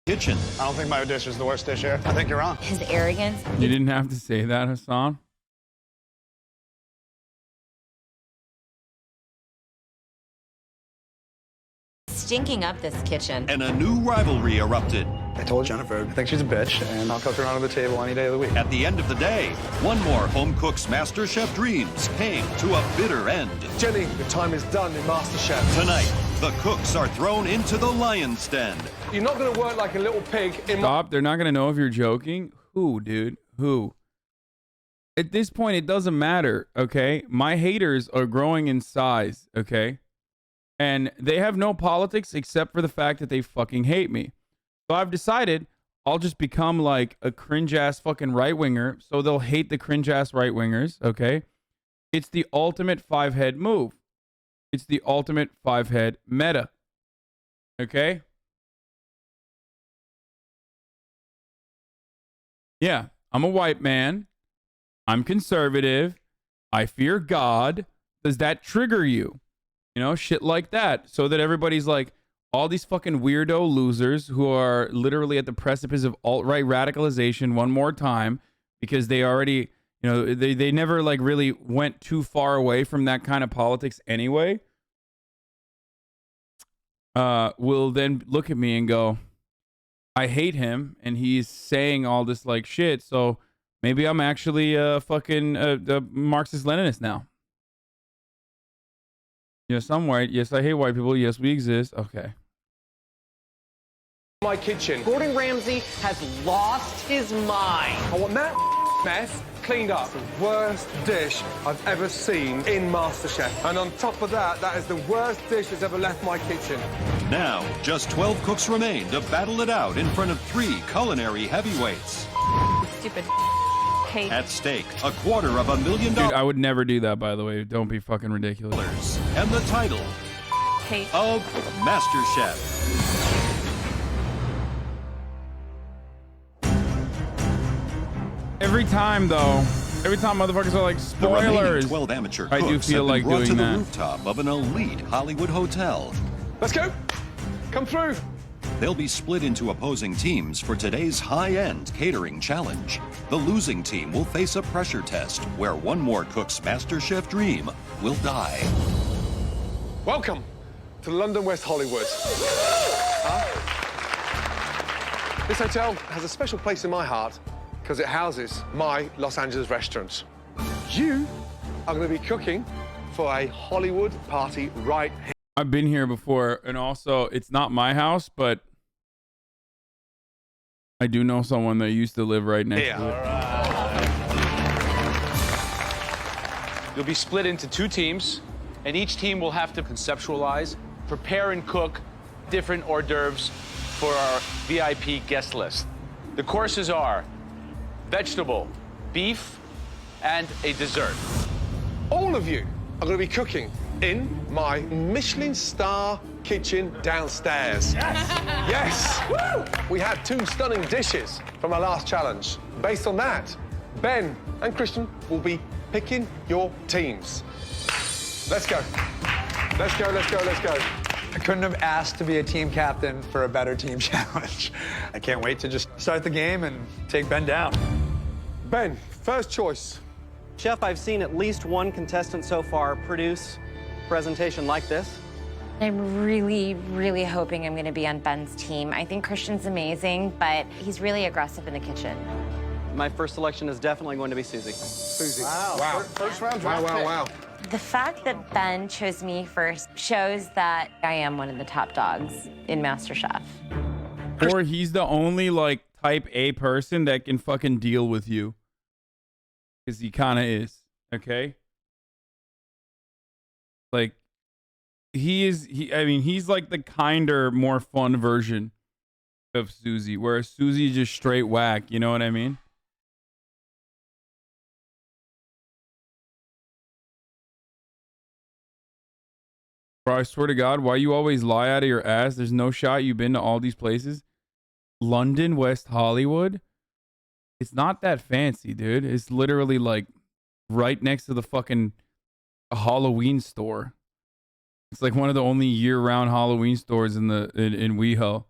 kitchen. I don't think my dish is the worst dish here. I think you're wrong. His arrogance. You didn't have to say that, Hasan. Stinking up this kitchen. And a new rivalry erupted. I told Jennifer, I think she's a bitch, and I'll cook her under the table any day of the week. At the end of the day, one more home cook's MasterChef dreams came to a bitter end. Jenny, the time is done in MasterChef. Tonight, the cooks are thrown into the lion's den. You're not going to work like a little pig in Stop. They're not going to know if you're joking. Who, dude? Who? At this point, it doesn't matter, okay? My haters are growing in size, okay? And they have no politics except for the fact that they fucking hate me. So I've decided I'll just become like a cringe-ass fucking right-winger, so they'll hate the cringe-ass right-wingers, okay? It's the ultimate five-head move. It's the ultimate five-head meta, okay? Yeah, I'm a white man. I'm conservative. I fear God. Does that trigger you? You know, shit like that. So that everybody's like, all these fucking weirdo losers who are literally at the precipice of alt-right radicalization one more time because they already, you know, they never like really went too far away from that kind of politics anyway, will then look at me and go, I hate him and he's saying all this like shit, so maybe I'm actually a fucking Marxist-Leninist now. Yes, I'm white. Yes, I hate white people. Yes, we exist. Okay. my kitchen. Gordon Ramsay has lost his mind. I want that mess cleaned up. The worst dish I've ever seen in MasterChef. And on top of that, that is the worst dish that's ever left my kitchen. Now, just 12 cooks remain to battle it out in front of 3 culinary heavyweights. Stupid hate. At stake, $250,000. Dude, I would never do that, by the way. Don't be fucking ridiculous. And the title Hate. of MasterChef. Every time, though, every time motherfuckers are like, The remaining spoilers. 12 amateur I do cooks feel have like been brought doing to the that. rooftop of an elite Hollywood hotel. Let's go. Come through. They'll be split into opposing teams for today's high-end catering challenge. The losing team will face a pressure test where one more cook's MasterChef dream will die. Welcome to London West Hollywood. This hotel has a special place in my heart because it houses my Los Angeles restaurants. You are going to be cooking for a Hollywood party right here. I've been here before, and also, it's not my house, but I do know someone that used to live right next to it. You'll be split into 2 teams, and each team will have to conceptualize, prepare, and cook different hors d'oeuvres for our VIP guest list. The courses are vegetable, beef, and a dessert. All of you are going to be cooking in my Michelin star kitchen downstairs. Yes! Woo! We had 2 stunning dishes from our last challenge. Based on that, Ben and Christian will be picking your teams. Let's go. Let's go, let's go, let's go. I couldn't have asked to be a team captain for a better team challenge. I can't wait to just start the game and take Ben down. Ben, first choice. Chef, I've seen at least one contestant so far produce a presentation like this. I'm really, really hoping I'm going to be on Ben's team. I think Christian's amazing, but he's really aggressive in the kitchen. My first selection is definitely going to be Susie. Susie. Wow. First round draft pick. Wow. The fact that Ben chose me first shows that I am one of the top dogs in MasterChef. Or he's the only, like, type A person that can fucking deal with you. Because he kind of is, okay? Like, I mean, he's like the kinder, more fun version of Susie, whereas Susie is just straight whack, you know what I mean? Bro, I swear to God, why you always lie out of your ass? There's no shot you've been to all these places. London, West Hollywood? It's not that fancy, dude. It's literally like right next to the fucking Halloween store. It's like one of the only year-round Halloween stores in WeHo.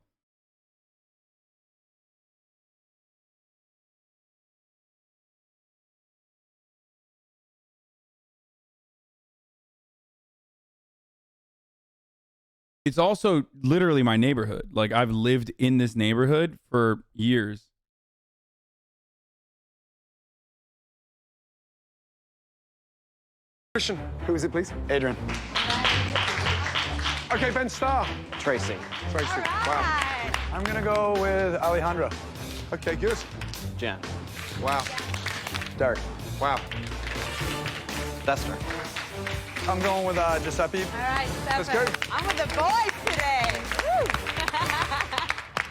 it's also literally my neighborhood. Like, I've lived in this neighborhood for years. Christian. Who is it, please? Adrian. Okay, Ben, star. Tracy. Tracy. Wow. I'm gonna go with Alejandra. Okay, good. Jen. Wow. Derek. Wow. Bester. I'm going with Giuseppe. All right, Let's go. I'm with the boys today.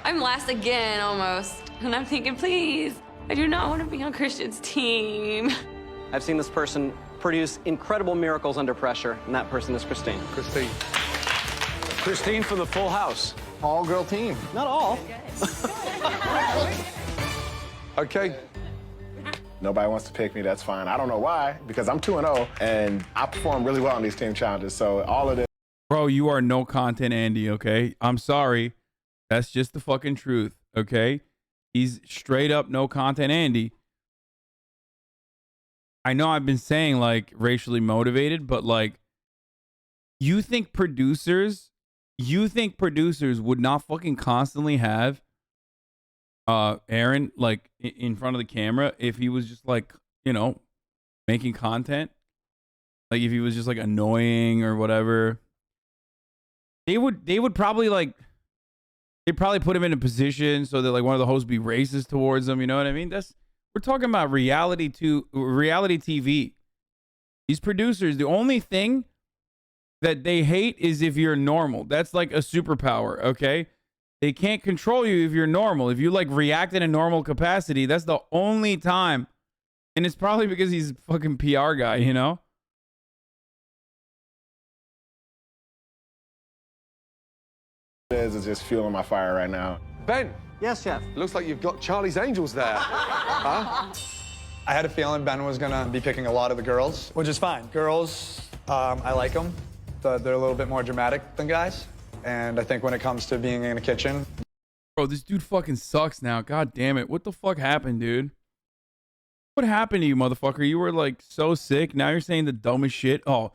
I'm last again, almost. And I'm thinking, please, I do not want to be on Christian's team. I've seen this person produce incredible miracles under pressure, and that person is Christine. Christine. Christine from the Full House. All-girl team. Not all. Okay. Nobody wants to pick me, that's fine. I don't know why, because I'm 2-0, and I perform really well on these team challenges, so all of this. Bro, you are no content Andy, okay? I'm sorry. That's just the fucking truth, okay? He's straight up no content Andy. I know I've been saying, like, racially motivated, but, like, you think producers would not fucking constantly have Aaron, like, in front of the camera if he was just, like, you know, making content? Like, if he was just, like, annoying or whatever. They would probably, like, they'd probably put him in a position so that, like, one of the hosts be racist towards him, you know what I mean? We're talking about reality TV. These producers, the only thing that they hate is if you're normal. That's like a superpower, okay? They can't control you if you're normal. If you, like, react in a normal capacity, that's the only time. And it's probably because he's a fucking PR guy, you know? Is just fueling my fire right now. Ben. Yes, Chef. Looks like you've got Charlie's Angels there. Huh? I had a feeling Ben was gonna be picking a lot of the girls, which is fine. Girls, I like them. They're a little bit more dramatic than guys. And I think when it comes to being in a kitchen. Bro, this dude fucking sucks now. God damn it. What the fuck happened, dude? What happened to you, motherfucker? You were, like, so sick. Now you're saying the dumbest shit. Oh,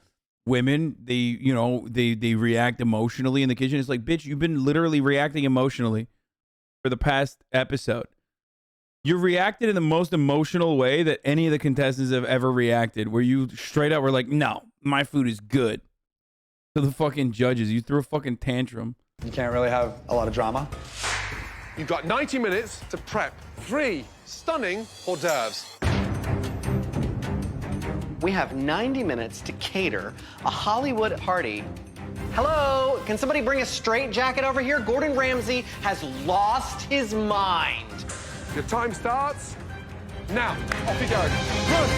women, they react emotionally in the kitchen. It's like, bitch, you've been literally reacting emotionally for the past episode. You reacted in the most emotional way that any of the contestants have ever reacted, where you straight up were like, no, my food is good. To the fucking judges. You threw a fucking tantrum. You can't really have a lot of drama. You've got 90 minutes to prep 3 stunning hors d'oeuvres. We have 90 minutes to cater a Hollywood party. Hello, can somebody bring a straight jacket over here? Gordon Ramsay has lost his mind. Your time starts now. Off you go. Run.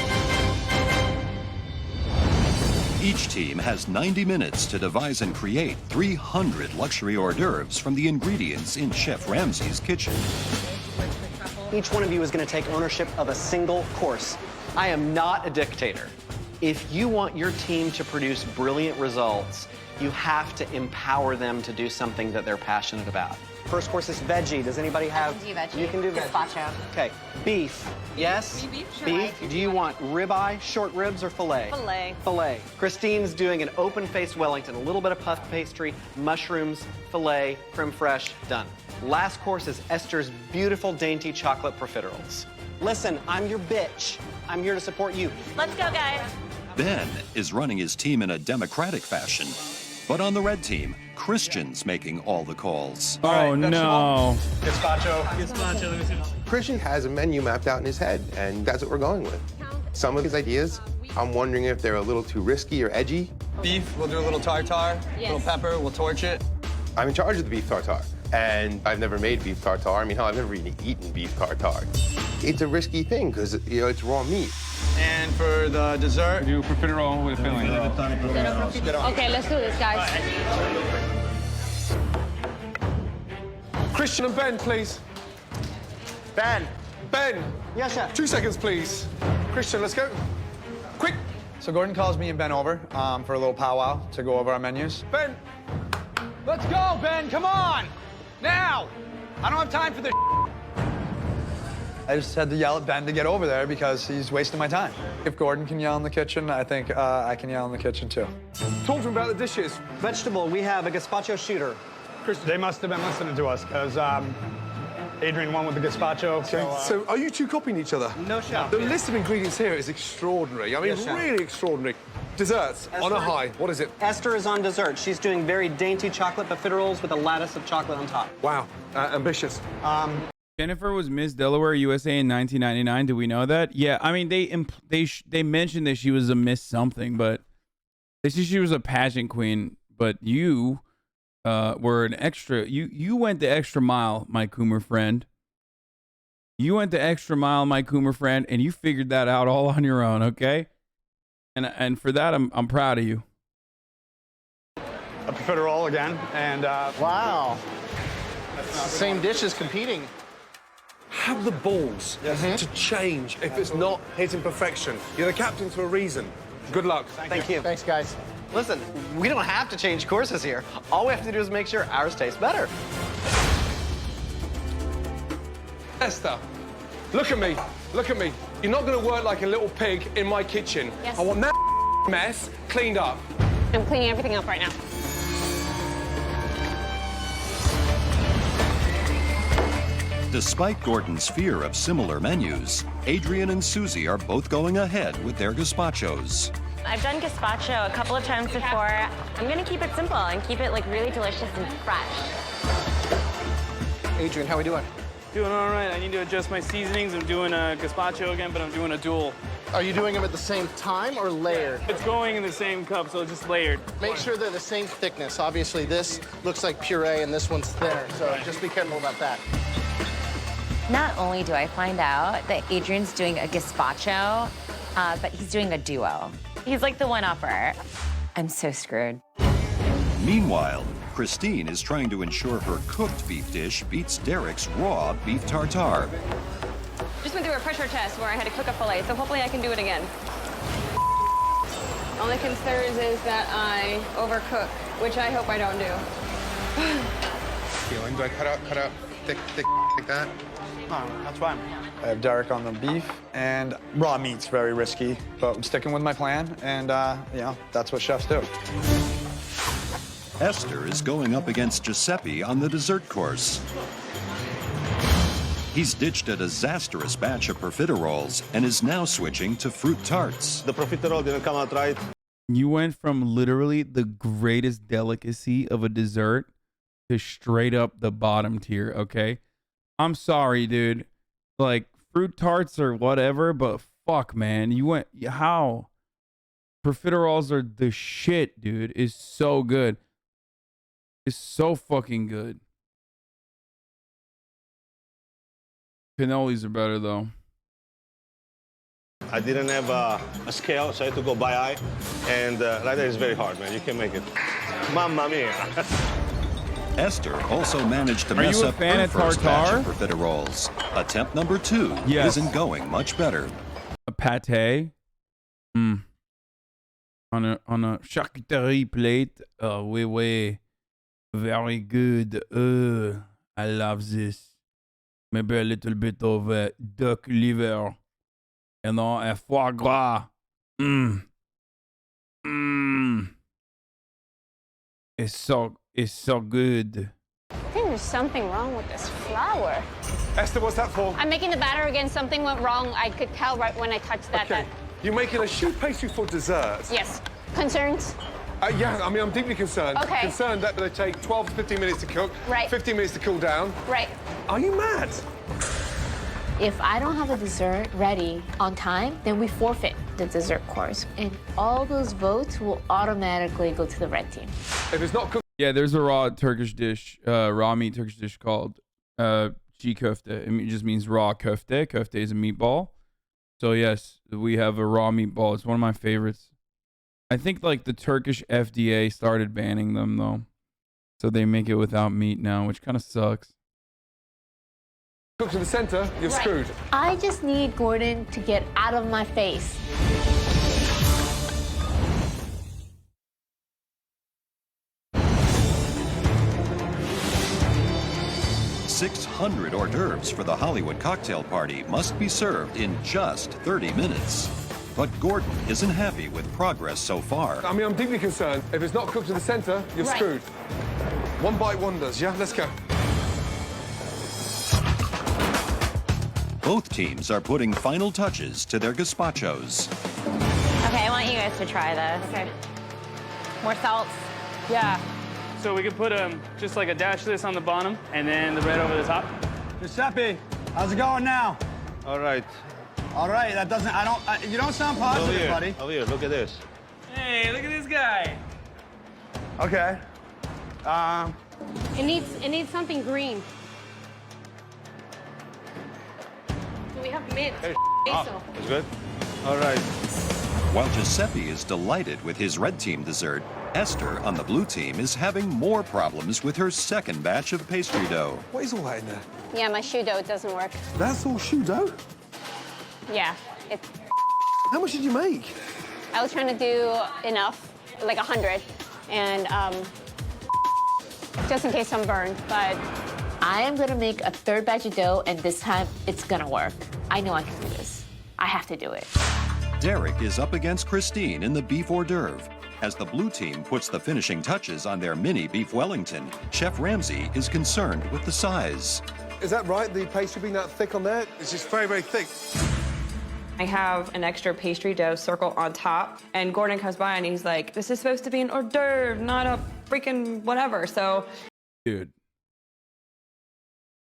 Each team has 90 minutes to devise and create 300 luxury hors d'oeuvres from the ingredients in Chef Ramsay's kitchen. Each one of you is going to take ownership of a single course. I am not a dictator. If you want your team to produce brilliant results, you have to empower them to do something that they're passionate about. First course is veggie. Does anybody have? I can do veggie. You can do veggie. Gazpacho. Okay. Beef. Yes? Beef? Sure. Beef. Do you want ribeye, short ribs, or filet? Filet. Filet. Christine's doing an open-faced Wellington, a little bit of puff pastry, mushrooms, filet, creme fraiche, done. Last course is Esther's beautiful, dainty chocolate profiteroles. Listen, I'm your bitch. I'm here to support you. Let's go, guys. Ben is running his team in a democratic fashion. But on the red team, Christian's making all the calls. Oh, no. Gazpacho. Christian has a menu mapped out in his head, and that's what we're going with. Some of his ideas, I'm wondering if they're a little too risky or edgy. Beef, we'll do a little tartare, little pepper, we'll torch it. I'm in charge of the beef tartare, and I've never made beef tartare. I mean, hell, I've never even eaten beef tartare. It's a risky thing, because, you know, it's raw meat. And for the dessert, Do profiterole with filling. Okay, let's do this, guys. Christian and Ben, please. Ben. Ben. Yes, chef. 2 seconds, please. Christian, let's go. Quick. So Gordon calls me and Ben over for a little powwow to go over our menus. Ben. Let's go, Ben. Come on. Now. I don't have time for this. I just had to yell at Ben to get over there because he's wasting my time. If Gordon can yell in the kitchen, I think I can yell in the kitchen too. Talk to me about the dishes. Vegetable, we have a gazpacho shooter. They must have been listening to us because Adrian won with the gazpacho. Okay, so are you two copying each other? No, chef. The list of ingredients here is extraordinary. I mean, Yes, chef. really extraordinary. Desserts on a high. What is it? Esther is on dessert. She's doing very dainty chocolate profiteroles with a lattice of chocolate on top. Wow, ambitious. Jennifer was Miss Delaware USA in 1999. Do we know that? Yeah, I mean they mentioned that she was a Miss something, but they said she was a pageant queen. But you were an extra. You went the extra mile, my Coomer friend. You went the extra mile, my Coomer friend, and you figured that out all on your own. Okay, and for that I'm proud of you. A profiterole again, and Wow. Same dishes competing. Have the balls to change if it's not hitting perfection. You're the captain for a reason. Good luck. Thank you. Thanks, guys. Listen, we don't have to change courses here. All we have to do is make sure ours tastes better. Esther, look at me. Look at me. You're not going to work like a little pig in my kitchen. Yes. I want that mess cleaned up. I'm cleaning everything up right now. Despite Gordon's fear of similar menus, Adrian and Susie are both going ahead with their gazpachos. I've done gazpacho a couple of times before. I'm gonna keep it simple and keep it like really delicious and fresh. Adrian, how we doing? Doing all right. I need to adjust my seasonings. I'm doing a gazpacho again, but I'm doing a dual. Are you doing them at the same time or layered? It's going in the same cup, so it's just layered. Make sure they're the same thickness. Obviously, this looks like puree and this one's thinner, so just be careful about that. Not only do I find out that Adrian's doing a gazpacho, but he's doing a duo. He's like the one-upper. I'm so screwed. Meanwhile, Christine is trying to ensure her cooked beef dish beats Derek's raw beef tartare. Just went through a pressure test where I had to cook a fillet, so hopefully I can do it again. Only concerns is that I overcook, which I hope I don't do. Feeling? Do I cut out thick like that? No, that's fine. I have Derek on the beef, and raw meat's very risky, but I'm sticking with my plan, and, you know, that's what chefs do. Esther is going up against Giuseppe on the dessert course. He's ditched a disastrous batch of profiteroles and is now switching to fruit tarts. The profiterole didn't come out right. You went from literally the greatest delicacy of a dessert to straight up the bottom tier, okay? I'm sorry, dude. Like, fruit tarts or whatever, but fuck, man. You went... How? Profiteroles are the shit, dude. It's so good. It's so fucking good. Cannolis are better, though. I didn't have a scale, so I had to go by eye. And like that is very hard, man. You can make it. Mamma mia. Esther also managed to Are mess you a up fan her of first batch tartare? of profiteroles. Attempt number 2 Yes. isn't going much better. A pate. On a charcuterie plate. Oh, oui. Very good. I love this. Maybe a little bit of duck liver. You know, a foie gras. It's so good. I think there's something wrong with this flour. Esther, what's that for? I'm making the batter again. Something went wrong. I could tell right when I touched that. Okay. You're making a choux pastry for dessert? Yes. Concerns? Yeah, I mean, I'm deeply concerned. Okay. Concerned that they take 12 to 15 minutes to cook. Right. 15 minutes to cool down. Right. Are you mad? If I don't have the dessert ready on time, then we forfeit the dessert course. And all those votes will automatically go to the red team. If it's not cooked. Yeah, there's a raw Turkish dish, raw meat Turkish dish called çiğ köfte. It just means raw köfte. Köfte is a meatball. So yes, we have a raw meatball. It's one of my favorites. I think like the Turkish FDA started banning them though. So they make it without meat now, which kind of sucks. Cook to the center, you're screwed. I just need Gordon to get out of my face. 600 hors d'oeuvres for the Hollywood cocktail party must be served in just 30 minutes. But Gordon isn't happy with progress so far. I mean, I'm deeply concerned. If it's not cooked to the center, you're screwed. One bite wonders, yeah? Let's go. Both teams are putting final touches to their gazpachos. Okay, I want you guys to try this. Okay. More salt. Yeah. So we could put just like a dash of this on the bottom and then the red over the top. Giuseppe, how's it going now? All right. All right, that doesn't, you don't sound Over positive, here. buddy. Over here, look at this. Hey, look at this guy. Okay. It needs something green. Do we have mint? Basil. That's good. All right. While Giuseppe is delighted with his red team dessert, Esther on the blue team is having more problems with her second batch of pastry dough. What is all that in there? Yeah, my shoe dough doesn't work. That's all shoe dough? Yeah, it's. How much did you make? I was trying to do enough, like 100, and just in case I'm burned, but. I am gonna make a third batch of dough, and this time it's gonna work. I know I can do this. I have to do it. Derek is up against Christine in the beef hors d'oeuvre. As the blue team puts the finishing touches on their mini beef Wellington, Chef Ramsay is concerned with the size. Is that right? The pastry being that thick on there? It's just very, very thick. I have an extra pastry dough circle on top, and Gordon comes by and he's like, this is supposed to be an hors d'oeuvre, not a freaking whatever, so. Dude.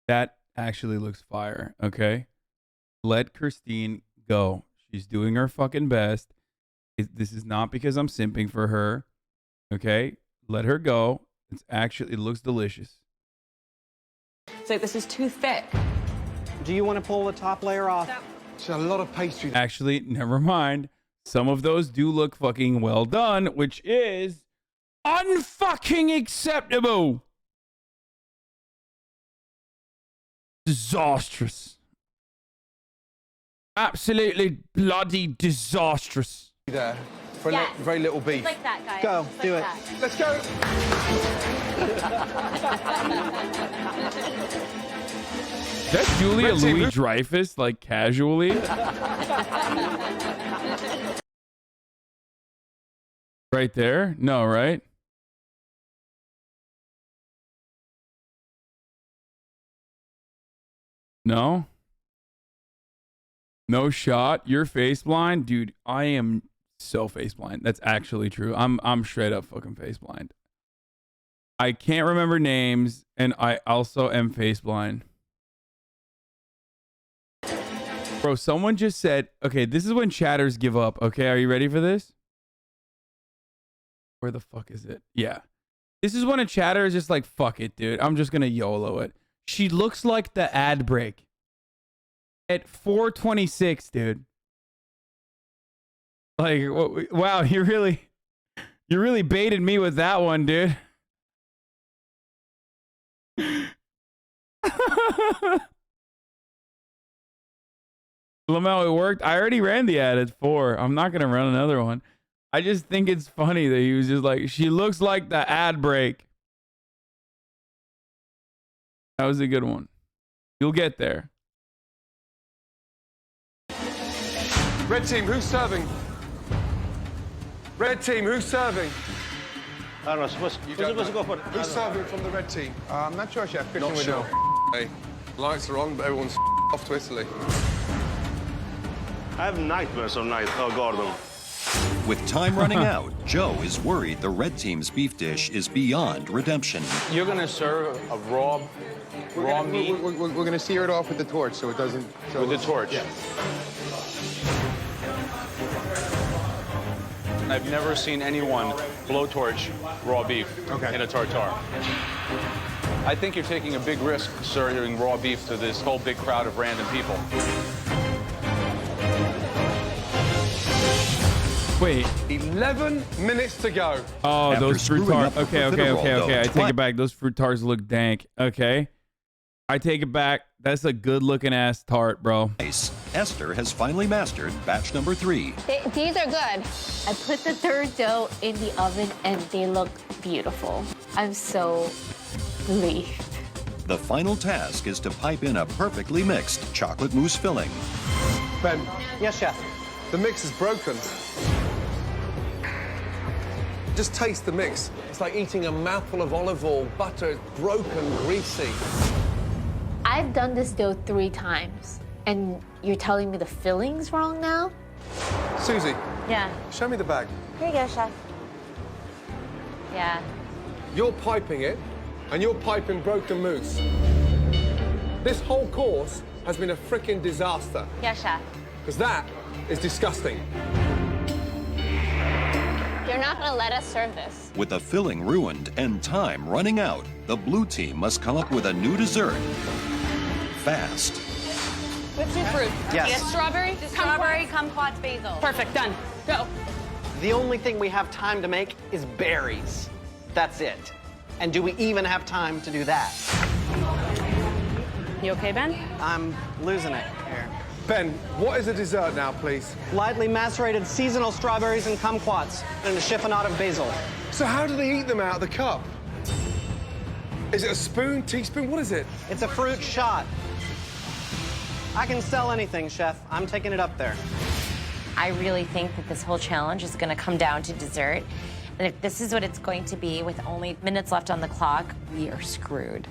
That actually looks fire, okay? Let Christine go. She's doing her fucking best. This is not because I'm simping for her, okay? Let her go. It looks delicious. It's like, this is too thick. Do you want to pull the top layer off? It's a lot of pastry. Actually, never mind. Some of those do look fucking well done, which is unfucking acceptable. Disastrous. Absolutely bloody disastrous. There. For very little beef. It's like that, guys. Go, It's do like it. that. Let's go. Is that Julia Louis-Dreyfus, like, casually? Right there? No, right? No? No shot? You're face blind? Dude, I am so face blind. That's actually true. I'm straight up fucking face blind. I can't remember names, and I also am face blind. Bro, someone just said, okay, this is when chatters give up. Okay, are you ready for this? Where the fuck is it? Yeah. This is when a chatter is just like, fuck it, dude. I'm just gonna YOLO it. She looks like the ad break. At 4:26, dude. Like, wow, you really baited me with that one, dude. Lamel, it worked. I already ran the ad at 4. I'm not gonna run another one. I just think it's funny that he was just like, she looks like the ad break. That was a good one. You'll get there. Red team, who's serving? Red team, who's serving? I don't know, supposed to go for it. Who's serving from the red team? I'm not sure, Chef. Not sure. Hey, lights are on, but everyone's off to Italy. I have nightmares of Gordon. With time running out, Joe is worried the red team's beef dish is beyond redemption. You're gonna serve a raw meat? We're going to sear it off with the torch so it doesn't... With the torch? Yeah. I've never seen anyone blowtorch raw beef in a tartare. I think you're taking a big risk serving raw beef to this whole big crowd of random people. Wait. 11 minutes to go. Oh, After those fruit screwing tarts. up the Okay. profiterole I dough take it back. Those fruit tarts look dank. Okay. I take it back. That's a good looking ass tart, bro. Esther has finally mastered batch number 3. These are good. I put the third dough in the oven, and they look beautiful. I'm so relieved. The final task is to pipe in a perfectly mixed chocolate mousse filling. Ben, Yes, chef. the mix is broken. Just taste the mix. It's like eating a mouthful of olive oil, butter. It's broken, greasy. I've done this dough 3 times, and you're telling me the filling's wrong now? Susie, Yeah. show me the bag. Here you go, chef. Yeah. You're piping it, and you're piping broken mousse. This whole course has been a frickin' disaster. Yeah, chef. Because that is disgusting. You're not gonna let us serve this. With the filling ruined and time running out, the blue team must come up with a new dessert fast. What's your fruit? Yes. Yes, strawberry? Strawberry, kumquats, basil. Perfect, done. Go. The only thing we have time to make is berries. That's it. And do we even have time to do that? You okay, Ben? I'm losing it here. Ben, what is the dessert now, please? Lightly macerated seasonal strawberries and kumquats and a chiffonade of basil. So how do they eat them out of the cup? Is it a spoon, teaspoon? What is it? It's a fruit shot. I can sell anything, chef. I'm taking it up there. I really think that this whole challenge is going to come down to dessert. And if this is what it's going to be with only minutes left on the clock, we are screwed.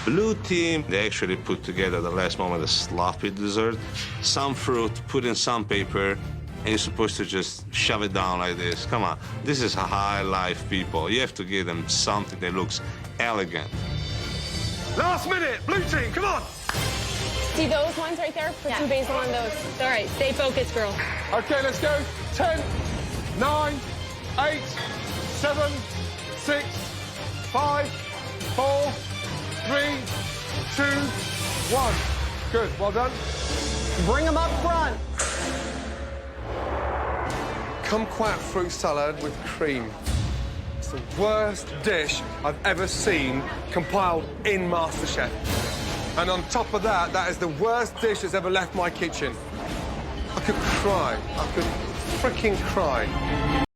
Blue team, they actually put together the last moment a sloppy dessert. Some fruit, put in some paper, and you're supposed to just shove it down like this. Come on, this is high life people. You have to give them something that looks elegant. Last minute, blue team, come on! See those ones right there? Put some basil on those. All right, stay focused, girl. Okay, let's go. 10, 9, 8, 7, 6, 5, 4, 3, 2, 1. Good, well done. Bring them up front. Kumquat fruit salad with cream. It's the worst dish I've ever seen compiled in MasterChef. And on top of that, that is the worst dish that's ever left my kitchen. I could cry. I could freaking cry.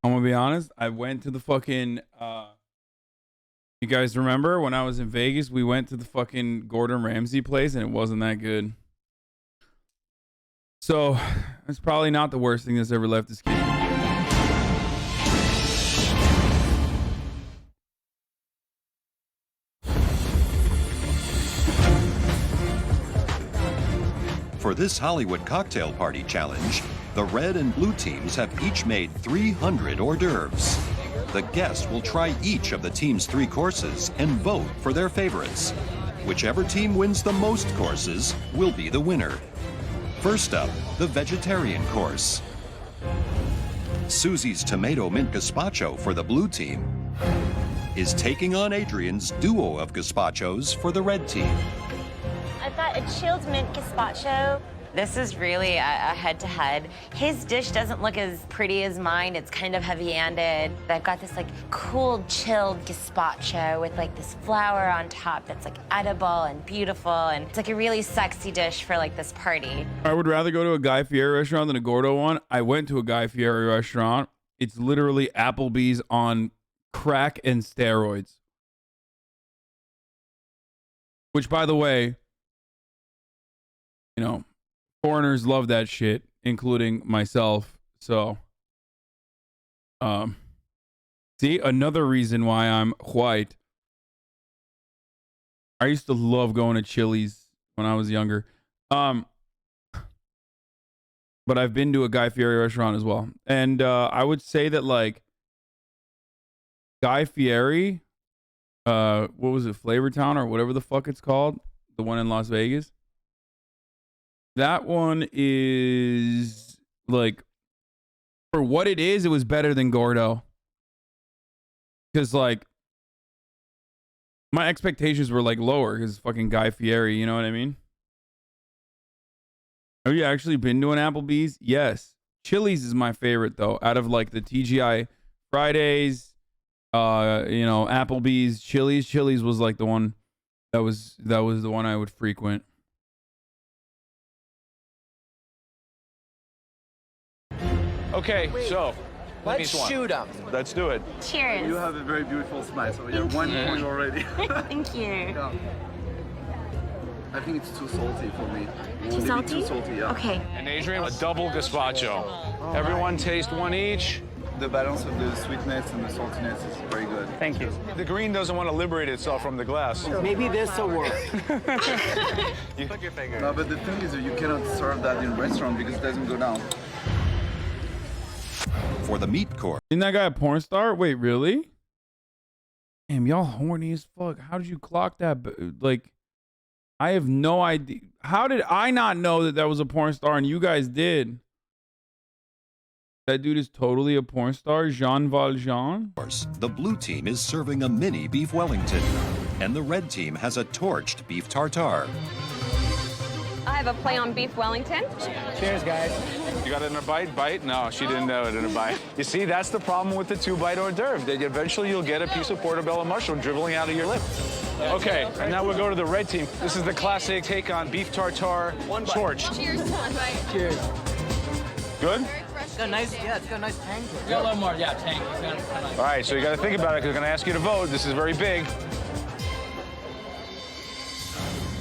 I'm gonna be honest. I went to the fucking. You guys remember when I was in Vegas? We went to the fucking Gordon Ramsay place, and it wasn't that good. So it's probably not the worst thing that's ever left this kitchen. For this Hollywood cocktail party challenge, the red and blue teams have each made 300 hors d'oeuvres. The guests will try each of the team's 3 courses and vote for their favorites. Whichever team wins the most courses will be the winner. First up, the vegetarian course. Susie's tomato mint gazpacho for the blue team is taking on Adrian's duo of gazpachos for the red team. I've got a chilled mint gazpacho. This is really a head-to-head. His dish doesn't look as pretty as mine. It's kind of heavy-handed. I've got this like cool, chilled gazpacho with like this flour on top that's like edible and beautiful, and it's like a really sexy dish for like this party. I would rather go to a Guy Fieri restaurant than a Gordo one. I went to a Guy Fieri restaurant. It's literally Applebee's on crack and steroids. Which, by the way, you know, foreigners love that shit, including myself. So, see, another reason why I'm white. I used to love going to Chili's when I was younger. But I've been to a Guy Fieri restaurant as well. And I would say that, like, Guy Fieri, what was it, Flavortown or whatever the fuck it's called? The one in Las Vegas? That one is, like, for what it is, it was better than Gordo. Because, like, my expectations were, like, lower because fucking Guy Fieri, you know what I mean? Have you actually been to an Applebee's? Yes. Chili's is my favorite, though. Out of, like, the TGI Fridays, you know, Applebee's, Chili's. Chili's was, like, the one that was the one I would frequent. Okay, so Let's shoot them. let's do it. Cheers. You have a very beautiful smile, so you're 1 point already. Thank you. I think it's too salty for me. Too Maybe salty? Too salty, yeah. Okay. And Adrian, a double gazpacho. Everyone taste one each. The balance of the sweetness and the saltiness is very good. Thank you. The green doesn't want to liberate itself from the glass. Maybe this will work. No, but the thing is that you cannot serve that in restaurant because it doesn't go down. For the meat course, Isn't that guy a porn star? Wait, really? Damn, y'all horny as fuck. How did you clock that? Like, I have no idea. How did I not know that that was a porn star and you guys did? That dude is totally a porn star, Jean Valjean. the blue team is serving a mini beef Wellington, and the red team has a torched beef tartare. I have a play on beef Wellington. Cheers, guys. You got it in a bite? Bite? No, she didn't know it in a bite. You see, that's the problem with the 2-bite hors d'oeuvre. That eventually you'll get a piece of portobello mushroom dribbling out of your lip. Okay, and now we'll go to the red team. This is the classic take on beef tartare torch. Cheers to one bite. Cheers. Good? It's got a nice, yeah, it's got a nice tang to it. Got a little more, yeah, tang. It's got a nice. All right, so you got to think about it because they're going to ask you to vote. This is very big.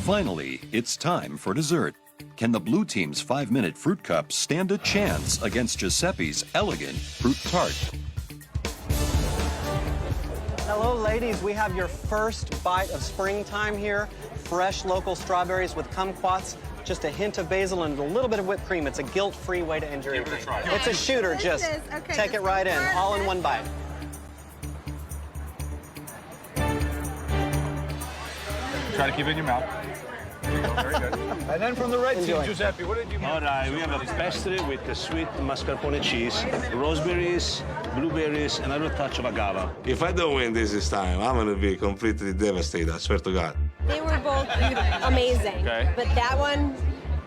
Finally, it's time for dessert. Can the blue team's 5-minute fruit cup stand a chance against Giuseppe's elegant fruit tart? Hello, ladies. We have your first bite of springtime here. Fresh local strawberries with kumquats, just a hint of basil and a little bit of whipped cream. It's a guilt-free way to enjoy your drink. It's a shooter. Just take it right in, all in one bite. Try to keep it in your mouth. Very good. And then from the red team, Giuseppe, what did you make? All right, we have a pastry with the sweet mascarpone cheese, raspberries, blueberries, and a little touch of agave. If I don't win this time, I'm gonna be completely devastated, I swear to God. They were both amazing. Okay. But that one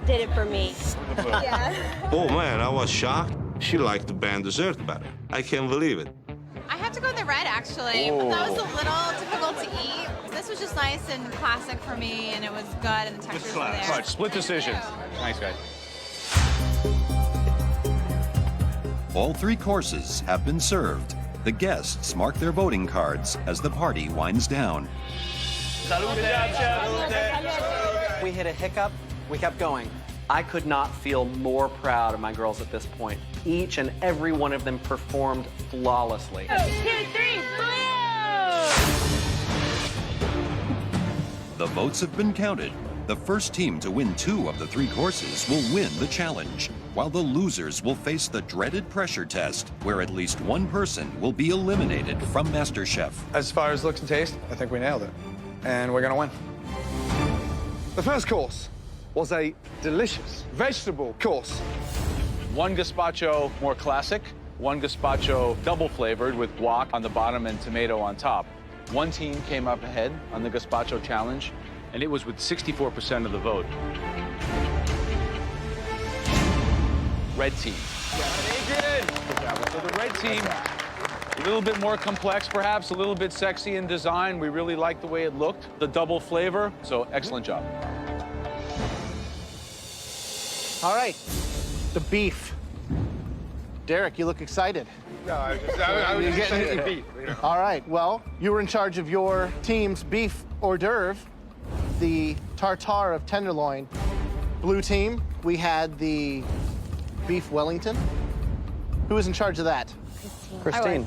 did it for me. Yeah. Oh man, I was shocked. She liked the band dessert better. I can't believe it. I have to go with the red, actually. Oh. That was a little difficult to eat. This was just nice and classic for me, and it was good, and the textures were there. All right, split decision. Thanks, guys. All 3 courses have been served. The guests mark their voting cards as the party winds down. We hit a hiccup, we kept going. I could not feel more proud of my girls at this point. Each and every one of them performed flawlessly. 1, 2, 3, The votes have been counted. The first team to win 2 of the 3 courses will win the challenge, while the losers will face the dreaded pressure test, where at least one person will be eliminated from MasterChef. As far as looks and taste, I think we nailed it. And we're gonna win. The first course was a delicious vegetable course. One gazpacho more classic, one gazpacho double flavored with guac on the bottom and tomato on top. One team came up ahead on the gazpacho challenge, and it was with 64% of the vote. Red team. So the red team, a little bit more complex perhaps, a little bit sexy in design. We really liked the way it looked. The double flavor, so excellent job. All right, the beef. Derek, you look excited. No, I was just excited to beat. All right, well, you were in charge of your team's beef hors d'oeuvre, the tartare of tenderloin. Blue team, we had the beef Wellington. Who was in charge of that? Christine.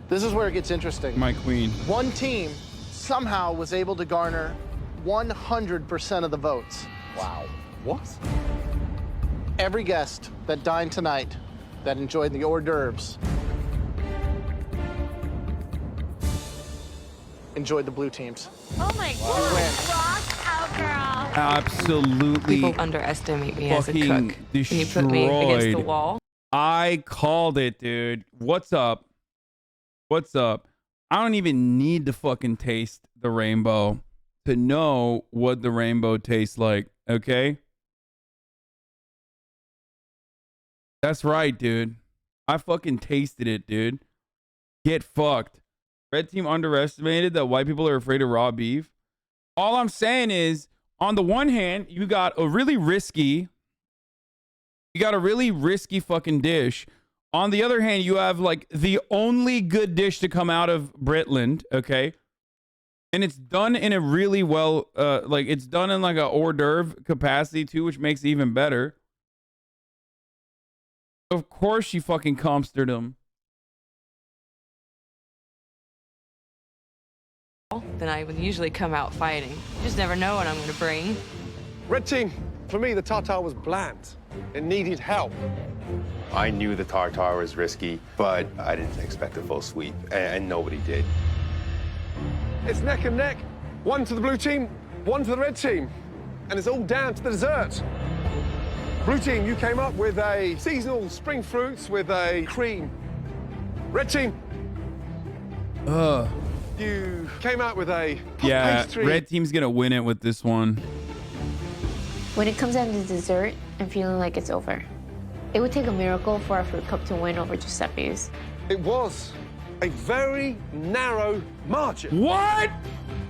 This is where it gets interesting. My queen. One team somehow was able to garner 100% of the votes. Wow. What? Every guest that dined tonight that enjoyed the hors d'oeuvres enjoyed the blue teams. Oh my God. Rock out, girl. Absolutely. People underestimate me as a fucking cook. You put me against the destroyed. wall. I called it, dude. What's up? What's up? I don't even need to fucking taste the rainbow to know what the rainbow tastes like, okay? That's right, dude. I fucking tasted it, dude. Get fucked. Red team underestimated that white people are afraid of raw beef. All I'm saying is, on the one hand, you got a really risky fucking dish. On the other hand, you have like the only good dish to come out of Britland, okay? And it's done in a really well, like it's done in like a hors d'oeuvre capacity too, which makes it even better. Of course she fucking comstered him. Then I would usually come out fighting. You just never know what I'm going to bring. Red team, for me, the tartare was bland. It needed help. I knew the tartare was risky, but I didn't expect a full sweep, and nobody did. It's neck and neck. One to the blue team, one to the red team. And it's all down to the dessert. Blue team, you came up with a seasonal spring fruits with a cream. Red team, you came out with a puff pastry. Red team's gonna win it with this one. When it comes down to dessert, I'm feeling like it's over. It would take a miracle for our fruit cup to win over Giuseppe's. It was a very narrow margin. What?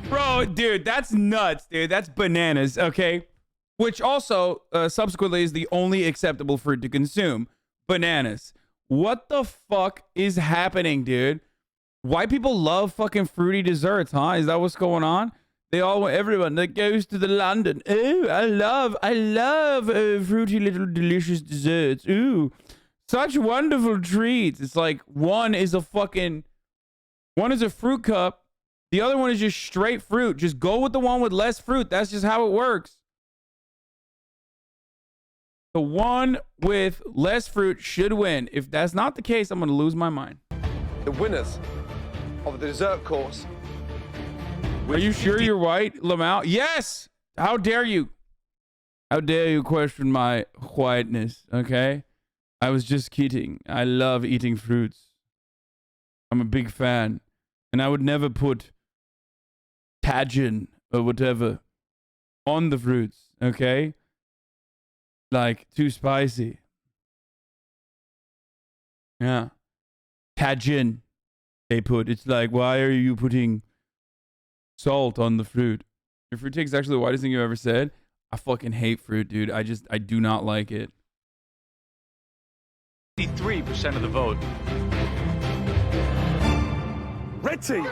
Bro, dude, that's nuts, dude. That's bananas, okay? Which also, subsequently, is the only acceptable fruit to consume. Bananas. What the fuck is happening, dude? Why people love fucking fruity desserts, huh? Is that what's going on? They all want everyone that goes to the London. Oh, I love fruity little delicious desserts. Ooh, such wonderful treats. It's like one is a fruit cup. The other one is just straight fruit. Just go with the one with less fruit. That's just how it works. The one with less fruit should win. If that's not the case, I'm going to lose my mind. The winners of the dessert course. Are you sure you're white, Lamau? Yes! How dare you? How dare you question my whiteness, okay? I was just kidding. I love eating fruits. I'm a big fan. And I would never put tagine or whatever on the fruits, okay? Like, too spicy. Yeah. Tagine, they put. It's like, why are you putting salt on the fruit? Your fruit take is actually the whitest thing you ever said. I fucking hate fruit, dude. I do not like it. 53% of the vote. Red team.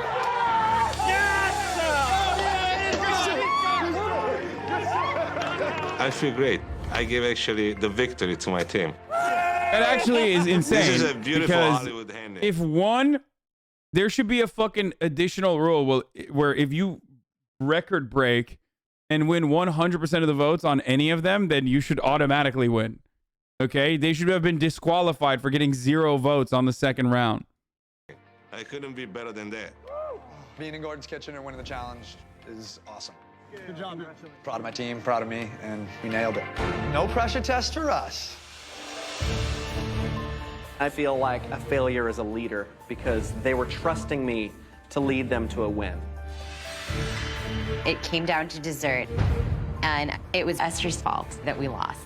I feel great. I give actually the victory to my team. That actually is insane. This is a beautiful Hollywood handing. If there should be a fucking additional rule where if you record break and win 100% of the votes on any of them, then you should automatically win. Okay? They should have been disqualified for getting 0 votes on the second round. I couldn't be better than that. Being in Gordon's kitchen and winning the challenge is awesome. Good job, man. Proud of my team, proud of me, and we nailed it. No pressure test for us. I feel like a failure as a leader because they were trusting me to lead them to a win. It came down to dessert, and it was Esther's fault that we lost.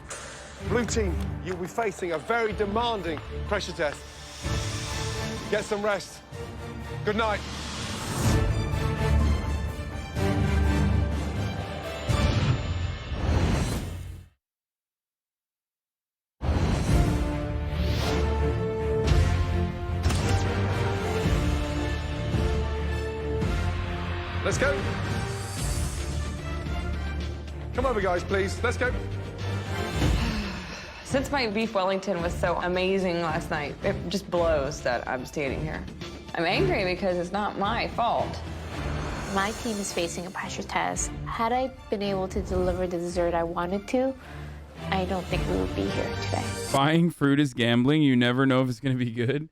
Blue team, you'll be facing a very demanding pressure test. Get some rest. Good night. Let's go. Come over, guys, please. Let's go. Since my beef Wellington was so amazing last night, it just blows that I'm standing here. I'm angry because it's not my fault. My team is facing a pressure test. Had I been able to deliver the dessert I wanted to, I don't think we would be here today. Buying fruit is gambling. You never know if it's going to be good.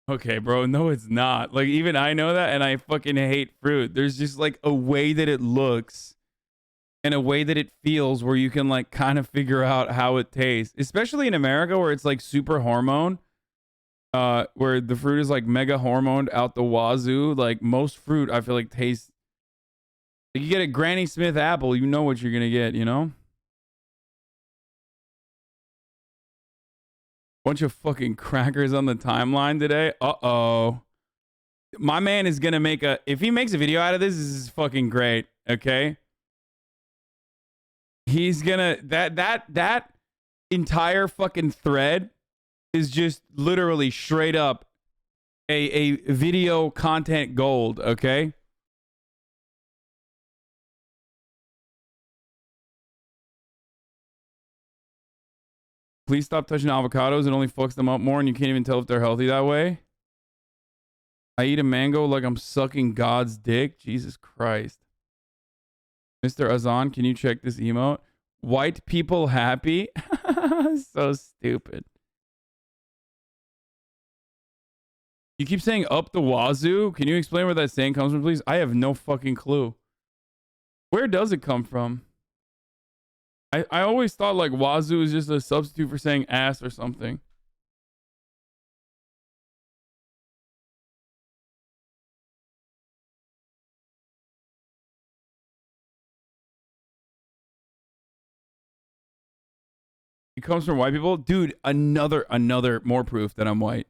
Okay, bro. No, it's not. Like, even I know that, and I fucking hate fruit. There's just, like, a way that it looks and a way that it feels where you can, like, kind of figure out how it tastes. Especially in America where it's, like, super hormone. Where the fruit is, like, mega hormoned out the wazoo. Like, most fruit, I feel like, tastes... Like, you get a Granny Smith apple, you know what you're going to get, you know? Bunch of fucking crackers on the timeline today. Uh-oh. My man is gonna make if he makes a video out of this is fucking great, okay? He's gonna that entire fucking thread is just literally straight up a video content gold, okay? Please stop touching avocados. It only fucks them up more, and you can't even tell if they're healthy that way. I eat a mango like I'm sucking God's dick. Jesus Christ. Mr. Hasan, can you check this emote? White people happy? So stupid. You keep saying up the wazoo. Can you explain where that saying comes from, please? I have no fucking clue. Where does it come from? I always thought like wazoo is just a substitute for saying ass or something. It comes from white people? Dude, another more proof that I'm white.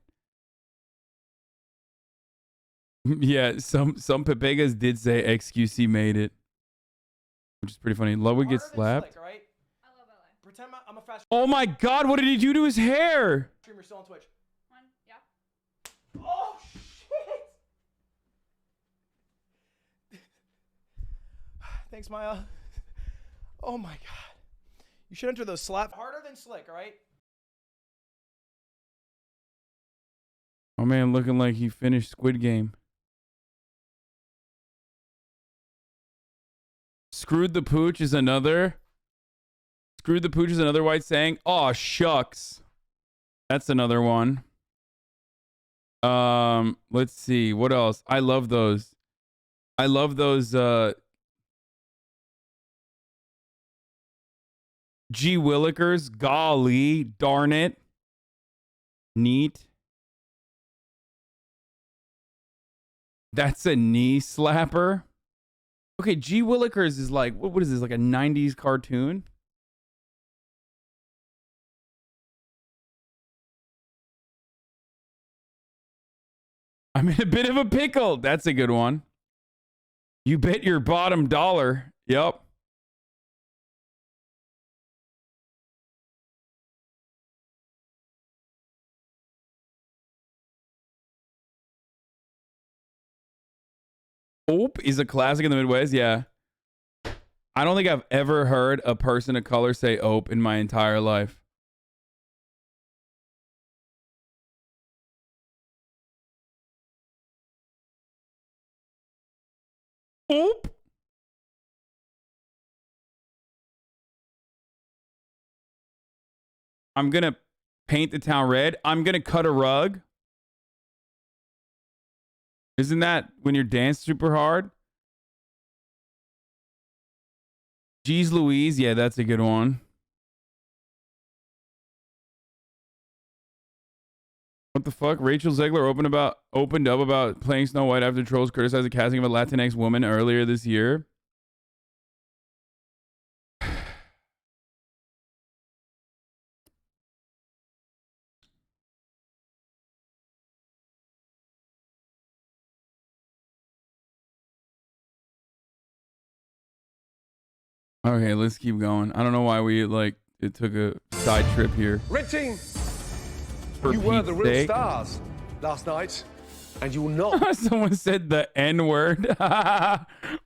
Yeah, some Pepegas did say XQC made it. Which is pretty funny. Love would get slapped. Slick, right? I love LA. Pretend I'm a fast Oh my god, what did he do to his hair? streamer still on Twitch. Yeah. Oh shit! Thanks, Maya. Oh my god. You should enter those slap harder than Slick, all right? Oh man, looking like he finished Squid Game. Screwed the pooch is another. Screwed the pooch is another white saying. Aw, shucks. That's another one. Let's see. What else? I love those. I love those, G Willikers. Golly, darn it. Neat. That's a knee slapper. Okay, G Willikers is like, what is this, like a 90s cartoon? I'm in a bit of a pickle. That's a good one. You bet your bottom dollar. Yep. Ope is a classic in the Midwest. Yeah. I don't think I've ever heard a person of color say ope in my entire life. Ope. I'm going to paint the town red. I'm going to cut a rug. Isn't that when you're dancing super hard? Jeez Louise. Yeah, that's a good one. What the fuck? Rachel Zegler opened up about playing Snow White after trolls criticized the casting of a Latinx woman earlier this year. Okay, let's keep going. I don't know why it took a side trip here. Red team, For you were the Pete's real sake. stars last night, and you will not. Someone said the N-word.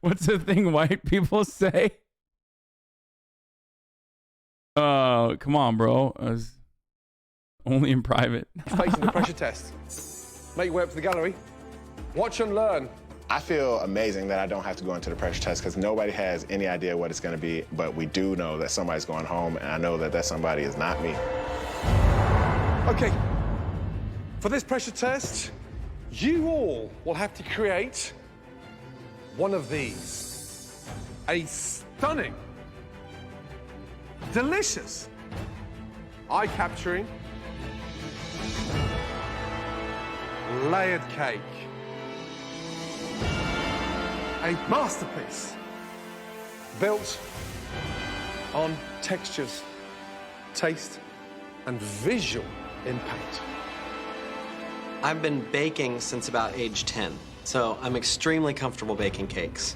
What's the thing white people say? Oh, come on, bro. I was only in private. Facing the pressure test. Make your way up to the gallery. Watch and learn. I feel amazing that I don't have to go into the pressure test because nobody has any idea what it's going to be, but we do know that somebody's going home, and I know that that somebody is not me. Okay, for this pressure test, you all will have to create one of these. A stunning, delicious, eye-capturing, layered cake. A masterpiece built on textures, taste, and visual impact. I've been baking since about age 10, so I'm extremely comfortable baking cakes.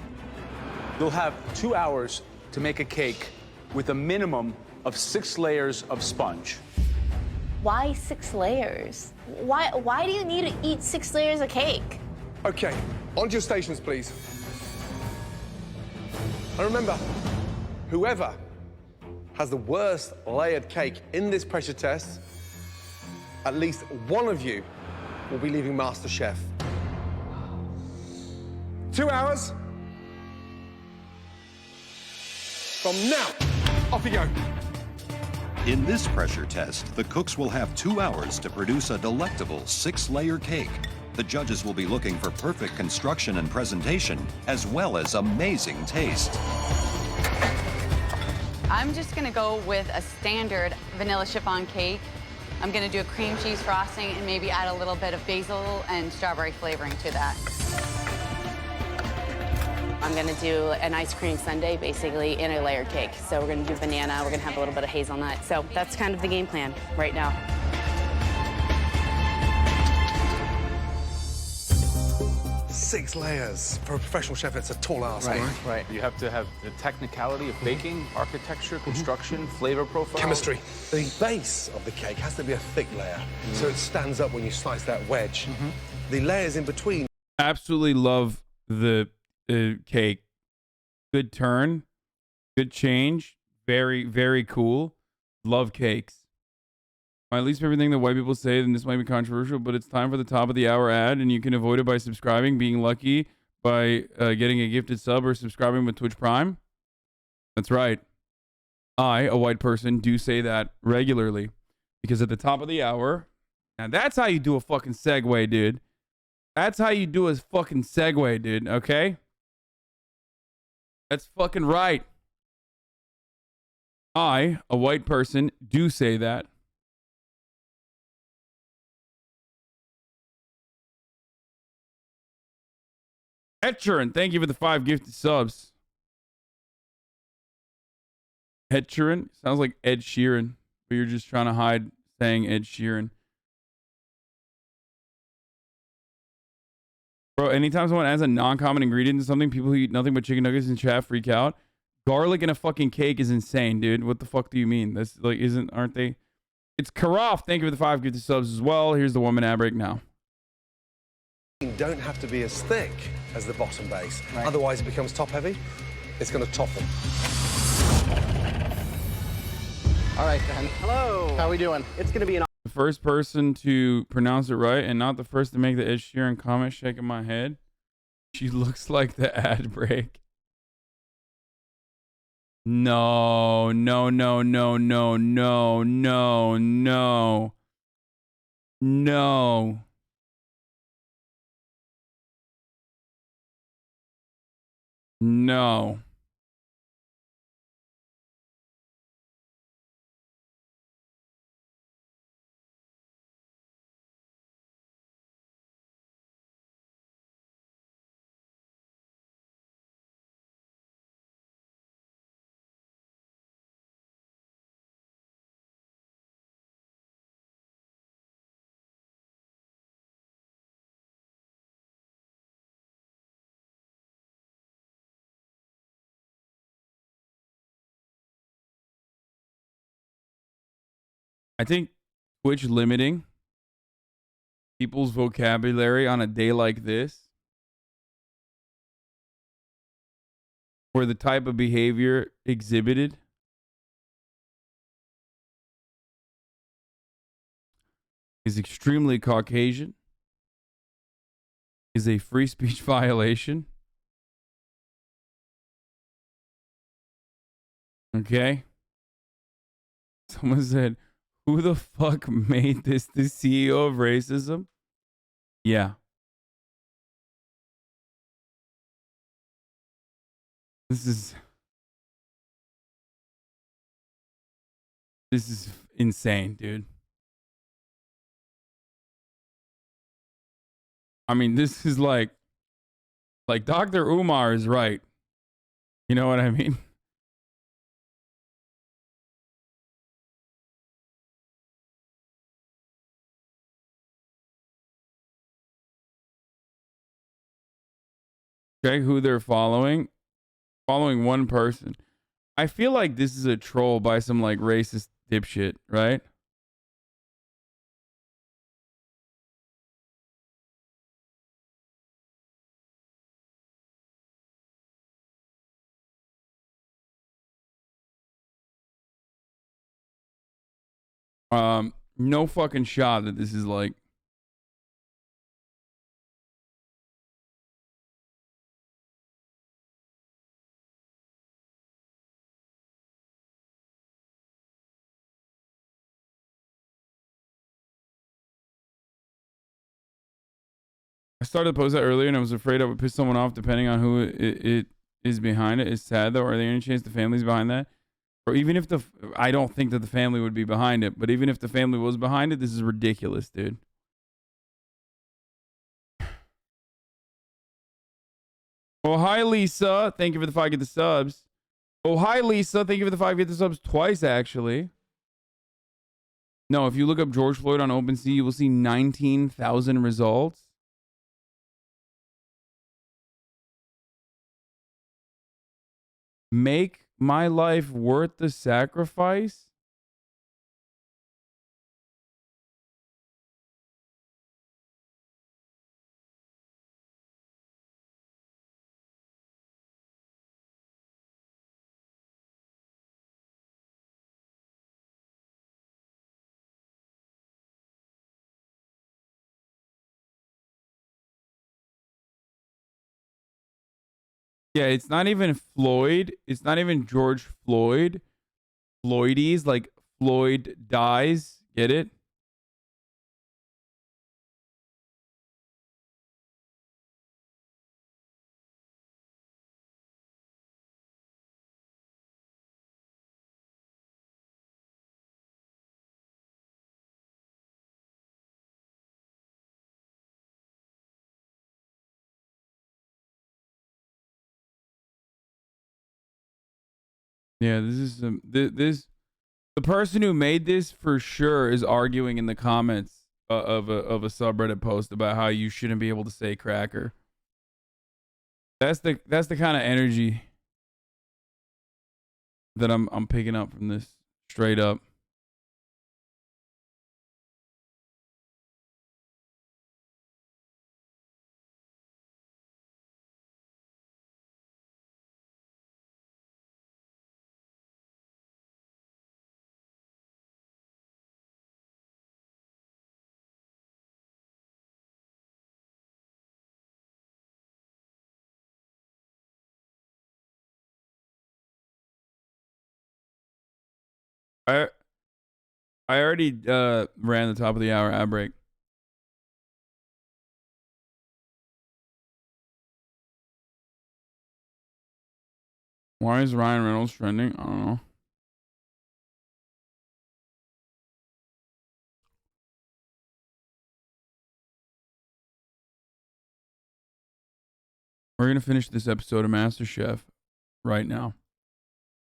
You'll have 2 hours to make a cake with a minimum of 6 layers of sponge. Why 6 layers? Why do you need to eat 6 layers of cake? Okay, on to your stations, please. And remember, whoever has the worst layered cake in this pressure test, at least one of you will be leaving MasterChef. 2 hours from now. Off you go. In this pressure test, the cooks will have 2 hours to produce a delectable 6-layer cake. The judges will be looking for perfect construction and presentation, as well as amazing taste. I'm just gonna go with a standard vanilla chiffon cake. I'm gonna do a cream cheese frosting and maybe add a little bit of basil and strawberry flavoring to that. I'm gonna do an ice cream sundae, basically, in a layered cake. So we're gonna do banana, we're gonna have a little bit of hazelnut. So that's kind of the game plan right now. Six layers. For a professional chef, it's a tall ask, right? You have to have the technicality of baking, architecture, construction, flavor profile. Chemistry. The base of the cake has to be a thick layer, so it stands up when you slice that wedge. The layers in between. Absolutely love the cake. Good turn, good change. Very, very cool. Love cakes. My least favorite thing that white people say, and this might be controversial, but it's time for the top of the hour ad, and you can avoid it by subscribing, being lucky by getting a gifted sub or subscribing with Twitch Prime. That's right. I, a white person, do say that regularly because at the top of the hour, now that's how you do a fucking segue, dude. That's how you do a fucking segue, dude, okay? That's fucking right. I, a white person, do say that. Ed Sheeran, thank you for the 5 gifted subs. Ed Sheeran sounds like Ed Sheeran, but you're just trying to hide saying Ed Sheeran. Bro, anytime someone adds a non-common ingredient to something, people who eat nothing but chicken nuggets in chat freak out. Garlic in a fucking cake is insane, dude. What the fuck do you mean? That's like, aren't they? It's Karaf. Thank you for the 5 gifted subs as well. Here's the 1 minute ad break now. Don't have to be as thick as the bottom base. Otherwise, it becomes top heavy. It's going to topple. All right, then. Hello. How are we doing? It's going to be an... The first person to pronounce it right and not the first to make the Ed Sheeran comment, shaking my head. She looks like the ad break. No, no, no, no, no, no, no, no. No. No. I think Twitch limiting people's vocabulary on a day like this, where the type of behavior exhibited is extremely Caucasian, is a free speech violation. Okay? Someone said, who the fuck made this the CEO of racism? Yeah. This is insane, dude. I mean, this is like Dr. Umar is right. You know what I mean? Okay, who they're following. Following one person. I feel like this is a troll by some like racist dipshit, right? No fucking shot that this is like. I started to post that earlier and I was afraid I would piss someone off depending on who it is behind it. It's sad though. Are there any chance the family's behind that? Or even if I don't think that the family would be behind it, but even if the family was behind it, this is ridiculous, dude. Oh, hi, Lisa. Thank you for the 5 get the subs. Oh, hi, Lisa. Thank you for the 5 get the subs twice, actually. No, if you look up George Floyd on OpenSea, you will see 19,000 results. Make my life worth the sacrifice? Yeah, it's not even Floyd. It's not even George Floyd. Floydies, like Floyd dies. Get it? Yeah, this is the person who made this for sure is arguing in the comments of a subreddit post about how you shouldn't be able to say cracker. That's the kind of energy that I'm picking up from this, straight up. I already ran the top of the hour ad break. Why is Ryan Reynolds trending? I don't know. We're gonna finish this episode of MasterChef right now.